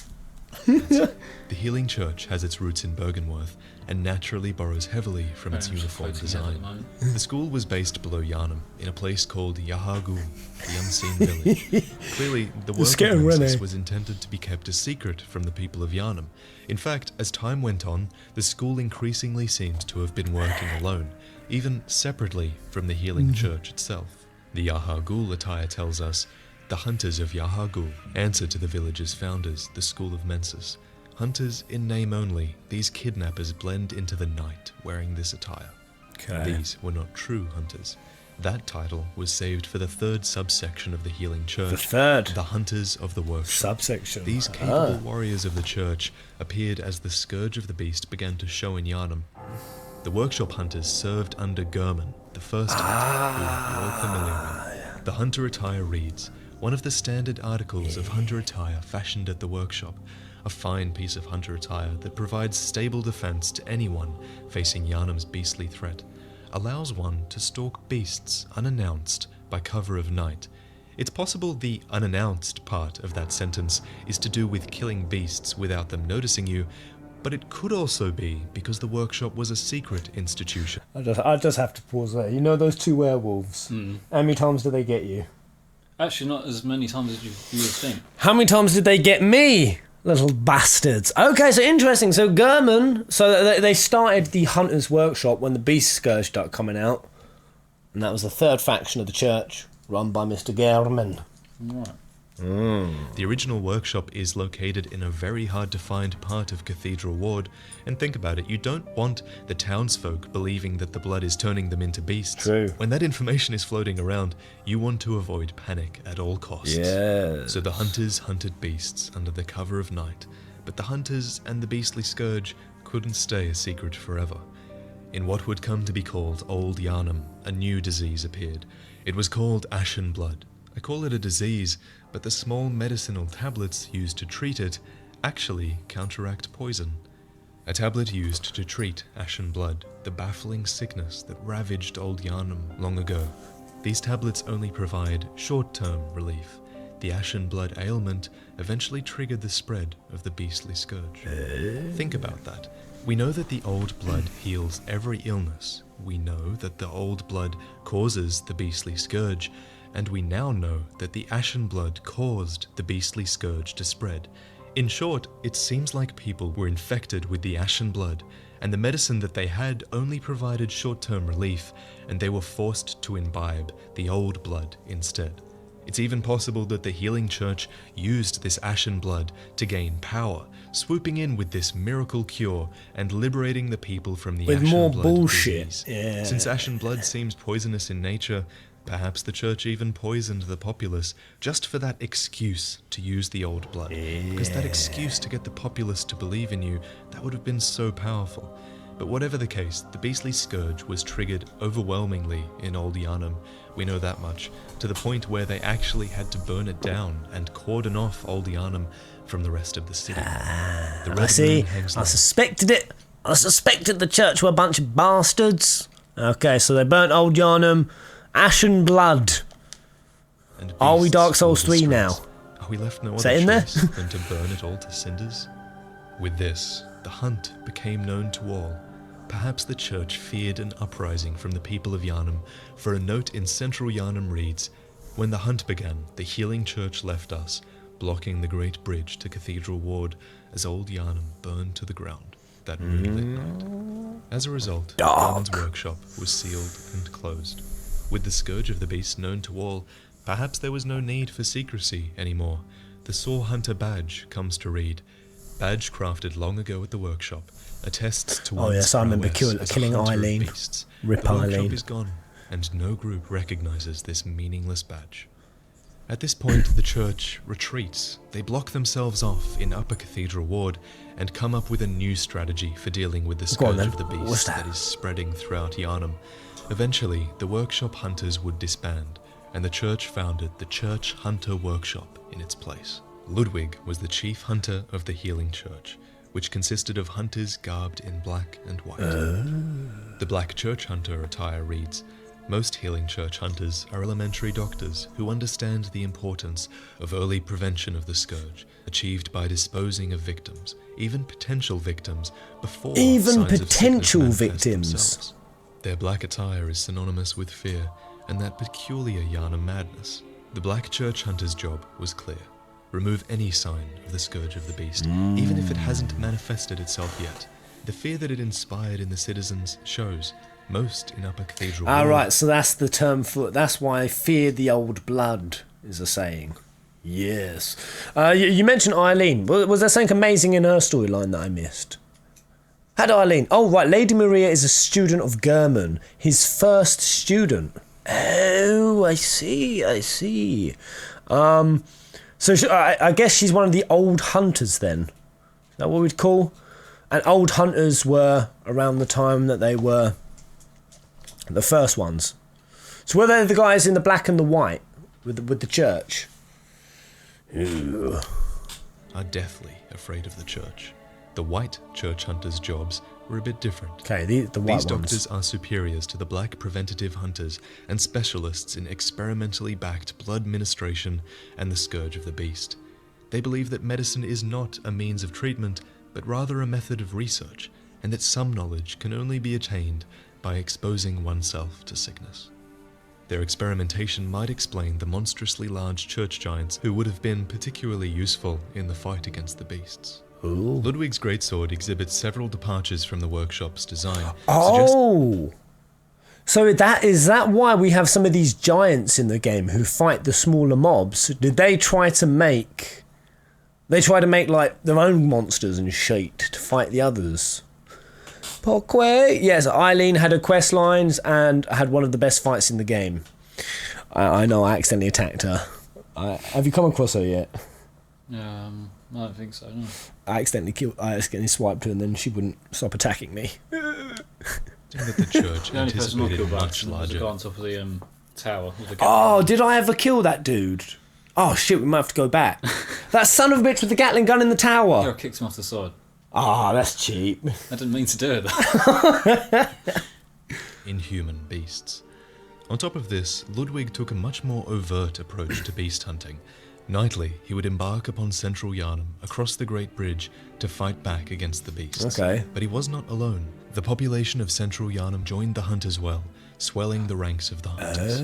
The Healing Church has its roots in Byrgenwerth and naturally borrows heavily from its uniform design. The school was based below Gehrman, in a place called Yahagul, the Unseen Village. Clearly, the work of getting Mensis Rene. was intended to be kept a secret from the people of Gehrman. In fact, as time went on, the school increasingly seemed to have been working alone, even separately from the Healing Church itself. The Yahagul attire tells us, the hunters of Yahagul answer to the village's founders, the School of Mensis. Hunters in name only, these kidnappers blend into the night wearing this attire. These were not true hunters. That title was saved for the third subsection of the Healing Church. The third The Hunters of the Workshop. subsection. These capable warriors of the church appeared as the scourge of the beast began to show in Gehrman. The workshop hunters served under Gehrman, the first hunter, who you're all familiar with. The hunter attire reads, one of the standard articles of hunter attire fashioned at the workshop, a fine piece of hunter attire that provides stable defense to anyone facing Gehrman's beastly threat, allows one to stalk beasts unannounced by cover of night. It's possible the unannounced part of that sentence is to do with killing beasts without them noticing you, but it could also be because the workshop was a secret institution. I just have to pause there. You know those two werewolves? How many times did they get you? Actually, not as many times as you would think. How many times did they get me? Little bastards. Okay, so interesting. So Gehrman, so they started the Hunter's Workshop when the Beast Scourge started coming out. And that was the third faction of the church, run by Mr. Gehrman. Right. The original workshop is located in a very hard to find part of Cathedral Ward, and think about it, you don't want the townsfolk believing that the blood is turning them into beasts. True. When that information is floating around, you want to avoid panic at all costs. Yes. So the hunters hunted beasts under the cover of night, but the hunters and the beastly scourge couldn't stay a secret forever. In what would come to be called Old Gehrman, a new disease appeared. It was called Ashen Blood. I call it a disease, but the small medicinal tablets used to treat it actually counteract poison. A tablet used to treat Ashen Blood, the baffling sickness that ravaged Old Gehrman long ago. These tablets only provide short-term relief. The Ashen Blood ailment eventually triggered the spread of the beastly scourge. Think about that. We know that the old blood heals every illness. We know that the old blood causes the beastly scourge, and we now know that the Ashen Blood caused the beastly scourge to spread. In short, it seems like people were infected with the Ashen Blood, and the medicine that they had only provided short-term relief, and they were forced to imbibe the old blood instead. It's even possible that the Healing Church used this Ashen Blood to gain power, swooping in with this miracle cure and liberating the people from the With Ashen more Blood bullshit. disease. Yeah. Since Ashen Blood seems poisonous in nature, perhaps the church even poisoned the populace just for that excuse to use the old blood. Because that excuse to get the populace to believe in you, that would have been so powerful. But whatever the case, the beastly scourge was triggered overwhelmingly in Old Yharnam, we know that much, to the point where they actually had to burn it down and cordon off Old Yharnam from the rest of the city. The I see. moon hangs I low. suspected it. I suspected the church were a bunch of bastards. Okay, so they burnt Old Yharnam. Ash and blood. And Are we beasts Dark Souls will 3 now? distress. Are we left no Is other that in there? choice than to burn it all to cinders? With this, the hunt became known to all. Perhaps the church feared an uprising from the people of Yharnam, for a note in central Yharnam reads, "When the hunt began, the healing church left us, blocking the great bridge to Cathedral Ward as Old Yharnam burned to the ground that moonlit night." As a result, Gehrman's workshop was sealed and closed. With the scourge of the beast known to all, perhaps there was no need for secrecy anymore. The Saw Hunter badge comes to read, "Badge crafted long ago at the workshop, attests to Oh, one's yes, I remember prowess as a killing hunter of Eileen. beasts. Rip The workshop Eileen. is gone, and no group recognizes this meaningless badge. At this point, the church retreats. They block themselves off in Upper Cathedral Ward and come up with a new strategy for dealing with the Go on, scourge then. of the What's beast that? that is spreading throughout Yharnam. Eventually, the workshop hunters would disband, and the church founded the Church Hunter Workshop in its place. Ludwig was the chief hunter of the Healing Church, which consisted of hunters garbed in black and white. The Black Church Hunter attire reads, "Most Healing Church hunters are elementary doctors who understand the importance of early prevention of the scourge, achieved by disposing of victims, even potential victims, before Even signs of sickness potential manifest victims. themselves. Their black attire is synonymous with fear and that peculiar Yharnam madness. The Black Church Hunter's job was clear. Remove any sign of the scourge of the beast, even if it hasn't manifested itself yet. The fear that it inspired in the citizens shows, most in Upper Cathedral. Ah, Ward. right, so that's the term for... That's why fear the old blood is a saying. Yes. You mentioned Eileen. Was there something amazing in her storyline that I missed? Had Eileen... Oh, right, Lady Maria is a student of Gehrman. His first student. Oh, I see. So I guess she's one of the old hunters then. Is that what we'd call? And old hunters were around the time that they were the first ones. So were they the guys in the black and the white with the church? Ooh. Are deathly afraid of the church. The white church hunters' jobs were a bit different. Okay, the white These ones. doctors are superiors to the black preventative hunters and specialists in experimentally backed blood ministration and the scourge of the beast. They believe that medicine is not a means of treatment, but rather a method of research, and that some knowledge can only be attained by exposing oneself to sickness. Their experimentation might explain the monstrously large church giants who would have been particularly useful in the fight against the beasts. Ooh. Ludwig's greatsword exhibits several departures from the workshop's design. Oh! So is that why we have some of these giants in the game who fight the smaller mobs? Did they try to make... They try to make, like, their own monsters and shit to fight the others? Pourquoi? Yes, Eileen had her quest lines and had one of the best fights in the game. I know, I accidentally attacked her. Have you come across her yet? I don't think so, no. I accidentally swiped her and then she wouldn't stop attacking me. That the church The only person I anticipated killed much was the guy larger. on top of the tower. With the Oh, did I ever kill that dude? Oh shit, we might have to go back. That son of a bitch with the Gatling gun in the I tower. kicked him off the side. Ah, that's cheap. I didn't mean to do it though. Inhuman beasts. On top of this, Ludwig took a much more overt approach to beast hunting. Nightly, he would embark upon central Yharnam, across the Great Bridge, to fight back against the beasts. Okay. But he was not alone. The population of central Yharnam joined the hunt as well, swelling the ranks of the hunters.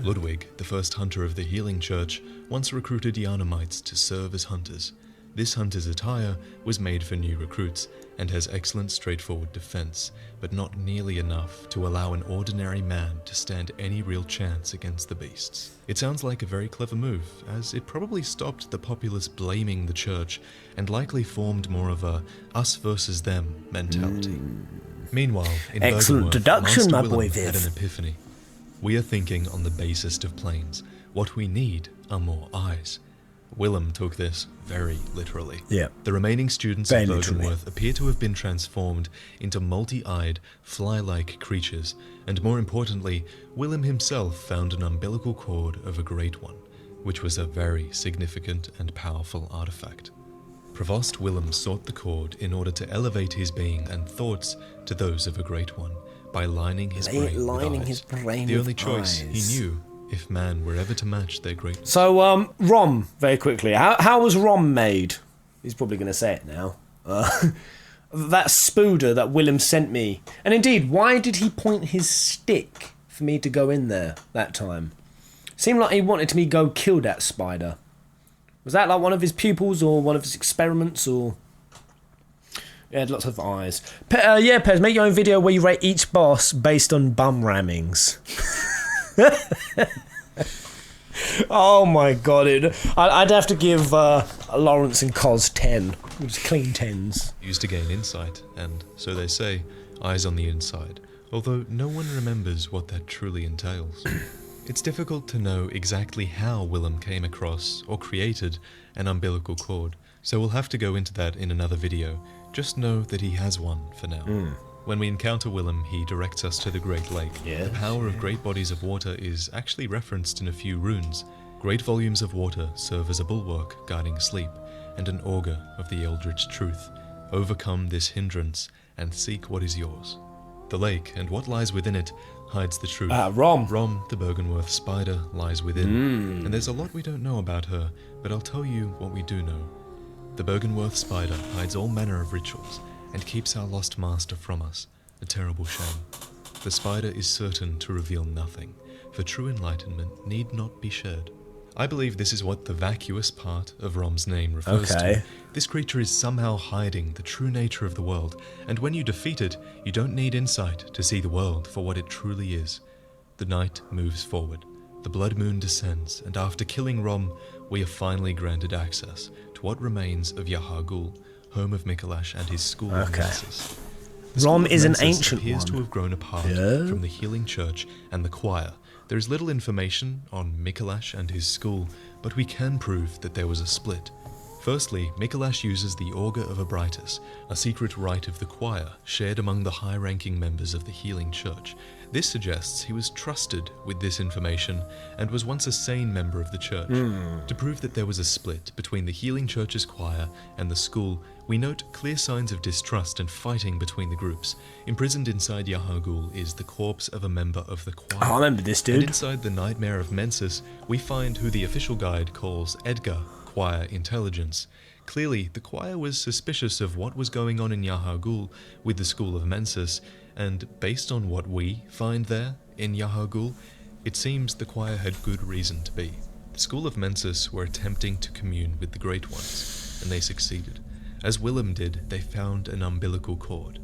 Ludwig, the first hunter of the Healing Church, once recruited Yharnamites to serve as hunters. This hunter's attire was made for new recruits and has excellent straightforward defense, but not nearly enough to allow an ordinary man to stand any real chance against the beasts. It sounds like a very clever move, as it probably stopped the populace blaming the church and likely formed more of a us versus them mentality. Meanwhile, in Excellent Bögenwerth, deduction, Master my Willem boy had Viv. an epiphany. We are thinking on the basest of planes. What we need are more eyes. Willem took this very literally. Yeah. The remaining students Very of literally. Boggenworth appear to have been transformed into multi-eyed, fly-like creatures, and more importantly, Willem himself found an umbilical cord of a Great One, which was a very significant and powerful artifact. Provost Willem sought the cord in order to elevate his being and thoughts to those of a Great One by lining his brain with eyes. his brain The with only choice eyes. he knew if man were ever to match their great. So, Rom, very quickly. How was Rom made? He's probably going to say it now. That spooder that Willem sent me. And indeed, why did he point his stick for me to go in there that time? Seemed like he wanted me to go kill that spider. Was that like one of his pupils or one of his experiments or... He had lots of eyes. Yeah, Pez, make your own video where you rate each boss based on bum rammings. Oh my god, I'd have to give Lawrence and Cos 10. Just clean 10s. Used to gain insight, and, so they say, eyes on the inside, although no one remembers what that truly entails. It's difficult to know exactly how Willem came across or created an umbilical cord, so we'll have to go into that in another video. Just know that he has one for now. When we encounter Willem, he directs us to the Great Lake. Yeah. The power of great bodies of water is actually referenced in a few runes. Great volumes of water serve as a bulwark guarding sleep, and an augur of the eldritch truth. Overcome this hindrance, and seek what is yours. The lake, and what lies within it, hides the truth. Rom. Rom, the Boggenworth spider, lies within. And there's a lot we don't know about her, but I'll tell you what we do know. The Boggenworth spider hides all manner of rituals, and keeps our lost master from us, a terrible shame. The spider is certain to reveal nothing, for true enlightenment need not be shared. I believe this is what the vacuous part of Rom's name refers to. This creature is somehow hiding the true nature of the world, and when you defeat it, you don't need insight to see the world for what it truly is. The night moves forward, the blood moon descends, and after killing Rom, we are finally granted access to what remains of Yahar'gul, home of Mikolash and his school of Mensis. The Rom school of is an Mensis ancient appears one. to have grown apart Yeah. from the healing church and the choir. There is little information on Mikolash and his school, but we can prove that there was a split. Firstly, Mikolash uses the Augur of Abritus, a secret rite of the choir shared among the high-ranking members of the healing church. This suggests he was trusted with this information and was once a sane member of the church. To prove that there was a split between the healing church's choir and the school, we note clear signs of distrust and fighting between the groups. Imprisoned inside Yahar'gul is the corpse of a member of the choir. I remember this And dude. inside the Nightmare of Mensis, we find who the official guide calls Edgar, Choir Intelligence. Clearly, the choir was suspicious of what was going on in Yahar'gul with the School of Mensis, and based on what we find there in Yahar'gul, it seems the choir had good reason to be. The School of Mensis were attempting to commune with the Great Ones, and they succeeded. As Willem did, they found an umbilical cord.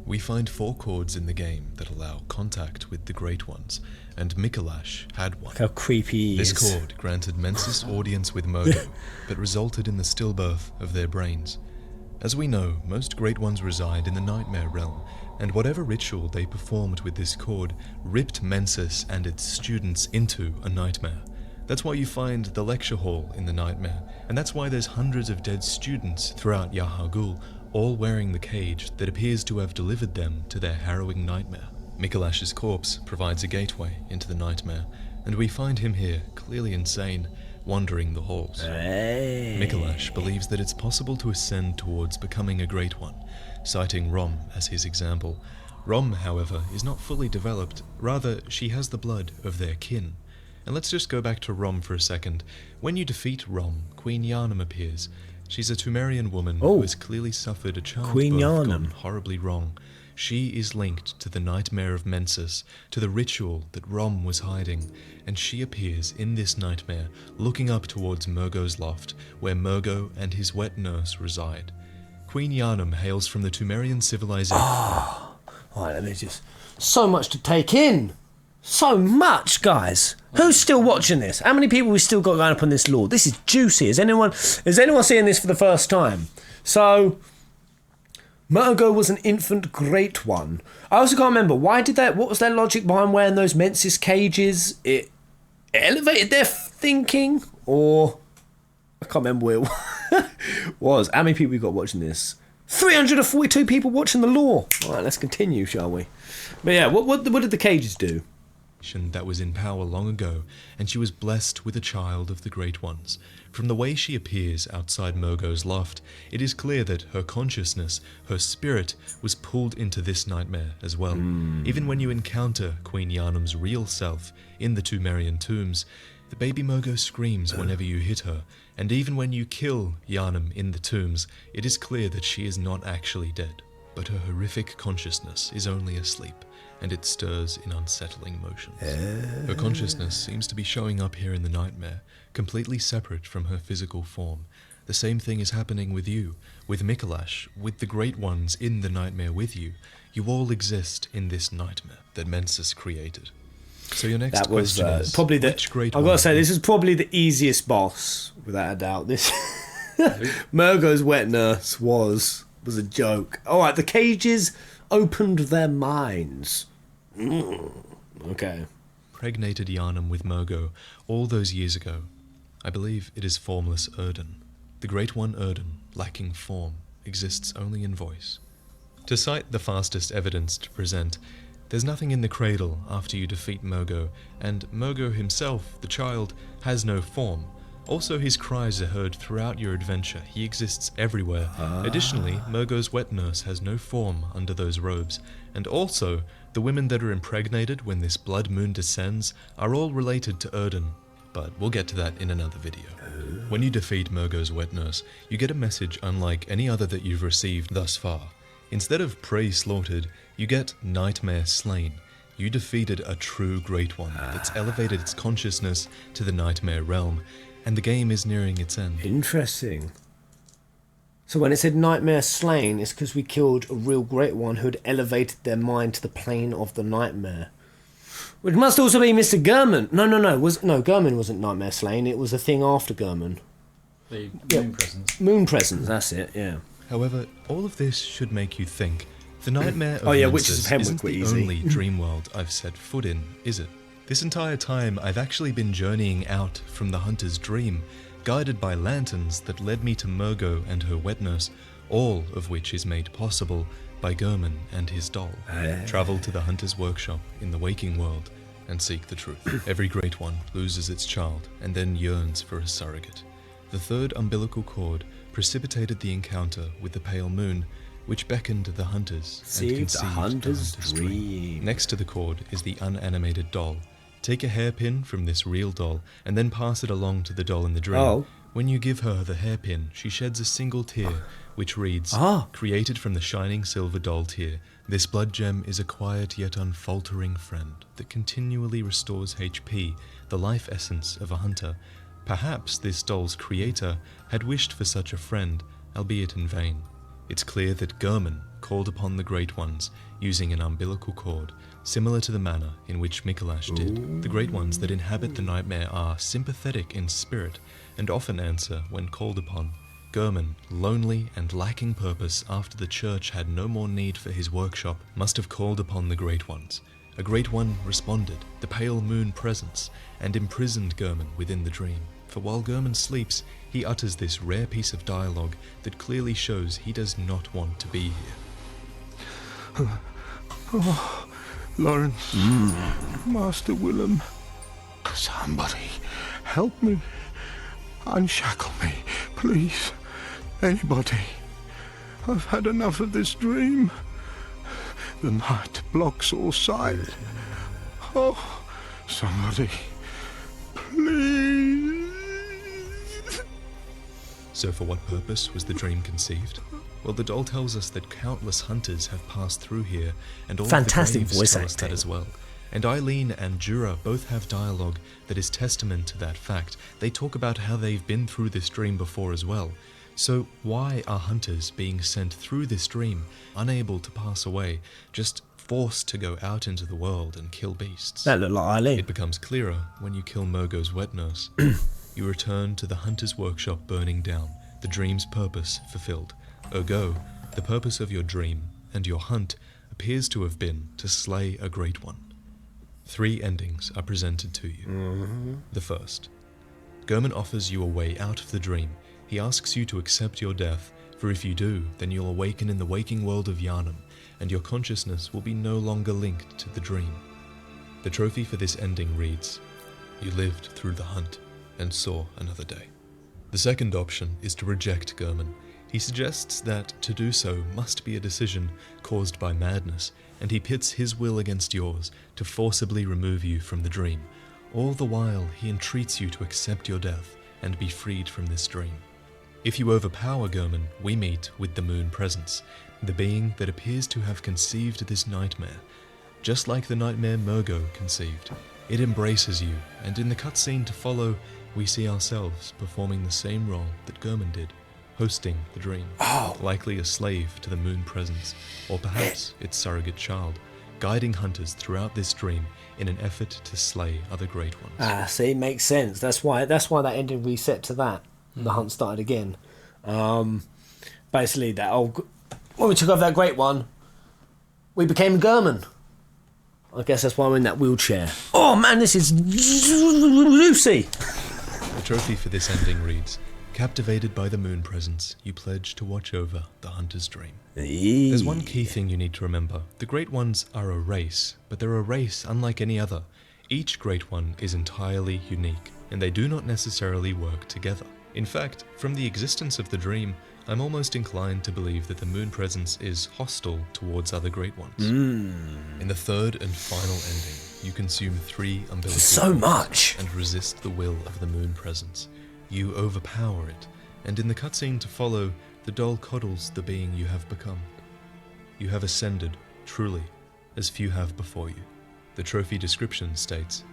We find 4 cords in the game that allow contact with the Great Ones, and Mikolash had one. Look how creepy he This is. cord granted Mensis audience with Murdo, but resulted in the stillbirth of their brains. As we know, most Great Ones reside in the Nightmare Realm, and whatever ritual they performed with this cord ripped Mensis and its students into a nightmare. That's why you find the lecture hall in the Nightmare, and that's why there's hundreds of dead students throughout Yahar'gul, all wearing the cage that appears to have delivered them to their harrowing nightmare. Mikolash's corpse provides a gateway into the nightmare, and we find him here, clearly insane, wandering the halls. Mikolash believes that it's possible to ascend towards becoming a Great One, citing Rom as his example. Rom, however, is not fully developed, rather she has the blood of their kin. And let's just go back to Rom for a second. When you defeat Rom, Queen Yharnam appears. She's a Tumerian woman who has clearly suffered a Queen childbirth Yharnam. gone horribly wrong. She is linked to the Nightmare of Mensis, to the ritual that Rom was hiding, and she appears in this nightmare, looking up towards Murgo's loft, where Murgo and his wet nurse reside. Queen Yharnam hails from the Tumerian civilization. Right, let me just... So much to take in. So much, guys. Who's still watching this? How many people we still got going up on this lore? This is juicy. Is anyone seeing this for the first time? So, Murgo was an infant Great One. I also can't remember, what was their logic behind wearing those Mensis cages? It elevated their thinking? Or... I can't remember where it was. How many people we got watching this? 342 people watching the lore. All right, let's continue, shall we? But yeah, what did the cages do? That was in power long ago, and she was blessed with a child of the Great Ones. From the way she appears outside Mogo's loft, it is clear that her consciousness, her spirit, was pulled into this nightmare as well. Even when you encounter Queen Yharnam's real self in the Tumerian tombs, the baby Mogo screams whenever you hit her, and even when you kill Yharnam in the tombs, it is clear that she is not actually dead, but her horrific consciousness is only asleep, and it stirs in unsettling motions. Her consciousness seems to be showing up here in the nightmare, completely separate from her physical form. The same thing is happening with you, with Mikolash, with the Great Ones in the nightmare with you. You all exist in this nightmare that Mensis created. So your next question is, probably which Great I've got to One- say, this is probably the easiest boss, without a doubt. This Murgo's wet nurse was a joke. Alright, the cages opened their minds. Okay. Impregnated Yharnam with Mogo all those years ago. I believe it is formless Erden. The Great One Erden, lacking form, exists only in voice. To cite the fastest evidence to present, there's nothing in the cradle after you defeat Mogo, and Mogo himself, the child, has no form. Also, his cries are heard throughout your adventure. He exists everywhere. Additionally, Mogo's wet nurse has no form under those robes. And also, the women that are impregnated when this blood moon descends are all related to Erden. But we'll get to that in another video. When you defeat Mogo's wet nurse, you get a message unlike any other that you've received thus far. Instead of prey slaughtered, you get nightmare slain. You defeated a true Great One that's elevated its consciousness to the nightmare realm, and the game is nearing its end. Interesting. So when it said nightmare slain, it's because we killed a real Great One who had elevated their mind to the plane of the nightmare. Which must also be Mr. Gehrman. No. Gehrman wasn't nightmare slain. It was a thing after Gehrman. The moon presence. Moon presence. That's it. Yeah. However, all of this should make you think. The nightmare of Witches of Mensis Hemwick isn't were the easy. only dream world I've set foot in, is it? This entire time, I've actually been journeying out from the hunter's dream, guided by lanterns that led me to Mogo and her wet nurse, all of which is made possible by Gehrman and his doll. Travel to the hunter's workshop in the waking world and seek the truth. Every Great One loses its child and then yearns for a surrogate. The third umbilical cord precipitated the encounter with the pale moon, which beckoned the hunters and The conceived hunter's the hunter's dream. Next to the cord is the unanimated doll. Take a hairpin from this real doll and then pass it along to the doll in the dream. Oh. When you give her the hairpin, she sheds a single tear, which reads, created from the shining silver doll tear, this blood gem is a quiet yet unfaltering friend that continually restores HP, the life essence of a hunter. Perhaps this doll's creator had wished for such a friend, albeit in vain. It's clear that Gehrman called upon the Great Ones using an umbilical cord, similar to the manner in which Mikolash did. The Great Ones that inhabit the nightmare are sympathetic in spirit and often answer when called upon. Gehrman, lonely and lacking purpose after the church had no more need for his workshop, must have called upon the Great Ones. A Great One responded, the pale moon presence, and imprisoned Gehrman within the dream. For while Gehrman sleeps, he utters this rare piece of dialogue that clearly shows he does not want to be here. Oh, Lawrence. Master Willem. Somebody help me. Unshackle me, please. Anybody. I've had enough of this dream. The night blocks all sight. Oh, somebody. Please. So for what purpose was the dream conceived? Well, the doll tells us that countless hunters have passed through here, and all Fantastic of the graves voice tell us acting. that as well. And Eileen and Jura both have dialogue that is testament to that fact. They talk about how they've been through this dream before as well. So why are hunters being sent through this dream, unable to pass away, just forced to go out into the world and kill beasts? That looked like Eileen. It becomes clearer when you kill Mogo's wet nurse. You return to the hunter's workshop burning down, the dream's purpose fulfilled. Ergo, the purpose of your dream and your hunt appears to have been to slay a Great One. 3 endings are presented to you. The first. Gehrman offers you a way out of the dream. He asks you to accept your death, for if you do, then you'll awaken in the waking world of Gehrman, and your consciousness will be no longer linked to the dream. The trophy for this ending reads, "You lived through the hunt and saw another day." The second option is to reject Gehrman. He suggests that to do so must be a decision caused by madness, and he pits his will against yours to forcibly remove you from the dream. All the while, he entreats you to accept your death and be freed from this dream. If you overpower Gehrman, we meet with the Moon Presence, the being that appears to have conceived this nightmare. Just like the nightmare Murgo conceived, it embraces you, and in the cutscene to follow, we see ourselves performing the same role that Gehrman did, hosting the dream, likely a slave to the Moon Presence, or perhaps its surrogate child, guiding hunters throughout this dream in an effort to slay other great ones. See, makes sense. That's why that ending reset to that. The hunt started again. Basically, when we took over that great one, we became Gehrman. I guess that's why I'm in that wheelchair. Oh man, this is Lucy. The trophy for this ending reads, "Captivated by the Moon Presence, you pledge to watch over the hunter's dream." There's one key thing you need to remember. The Great Ones are a race, but they're a race unlike any other. Each Great One is entirely unique, and they do not necessarily work together. In fact, from the existence of the dream, I'm almost inclined to believe that the Moon Presence is hostile towards other Great Ones. In the third and final ending, you consume 3 umbilical cords and resist the will of the Moon Presence. You overpower it, and in the cutscene to follow, the doll coddles the being you have become. You have ascended, truly, as few have before you. The trophy description states,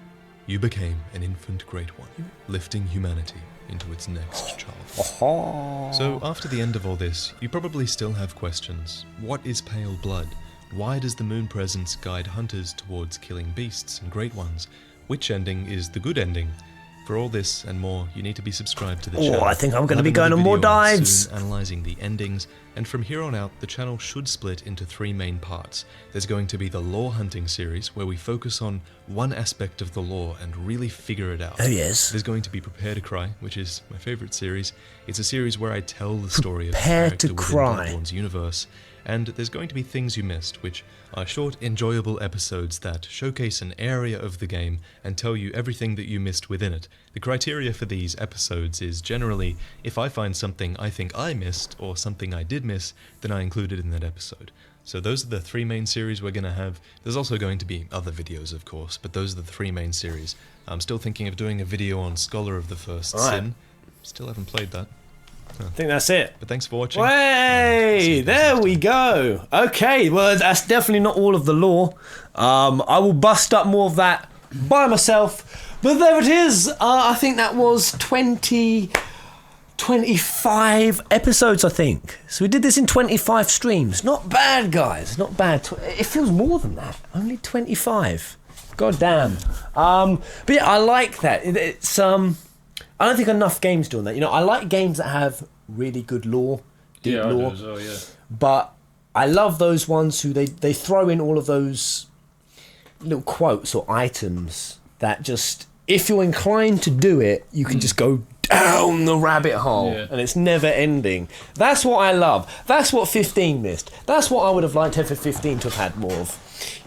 "You became an infant Great One, lifting humanity into its next child." So after the end of all this, you probably still have questions. What is Pale Blood? Why does the Moon Presence guide hunters towards killing beasts and Great Ones? Which ending is the good ending? For all this and more, you need to be subscribed to the channel. I think I'm going to be going on more dives. Analyzing the endings, and from here on out, the channel should split into 3 main parts. There's going to be the lore hunting series, where we focus on one aspect of the lore and really figure it out. Oh yes. There's going to be Prepare to Cry, which is my favourite series. It's a series where I tell the story of the character within Bloodborne's universe. And there's going to be Things You Missed, which are short, enjoyable episodes that showcase an area of the game and tell you everything that you missed within it. The criteria for these episodes is generally, if I find something I think I missed, or something I did miss, then I include it in that episode. So those are the 3 main series we're going to have. There's also going to be other videos, of course, but those are the 3 main series. I'm still thinking of doing a video on Scholar of the First Sin. Still haven't played that. I think that's it. But thanks for watching. Hey, there we go. Okay, well, that's definitely not all of the lore. I will bust up more of that by myself. But there it is. I think that was 25 episodes, I think. So we did this in 25 streams. Not bad, guys. Not bad. It feels more than that. Only 25. God damn. But yeah, I like that. It's I don't think enough games doing that. You know, I like games that have really good lore, deep lore. I do as well, yeah. But I love those ones who they throw in all of those little quotes or items that just, if you're inclined to do it, you can just go down the rabbit hole and it's never ending. That's what I love. That's what 15 missed. That's what I would have liked FF15 to have had more of.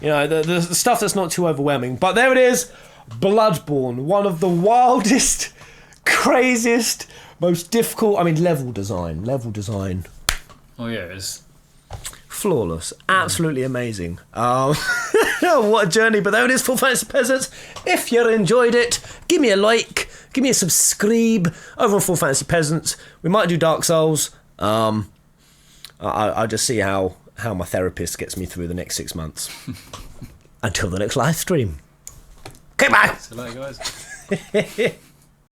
You know, the stuff that's not too overwhelming. But there it is, Bloodborne, one of the wildest, craziest, most difficult, level design. Oh yeah, it's flawless, absolutely amazing. What a journey. But there it is, Full Fantasy Peasants. If you enjoyed it, give me a like, give me a subscribe over on Full Fantasy Peasants. We might do Dark Souls. I'll just see how my therapist gets me through the next 6 months. Until the next live stream. Okay, bye. See you later, guys.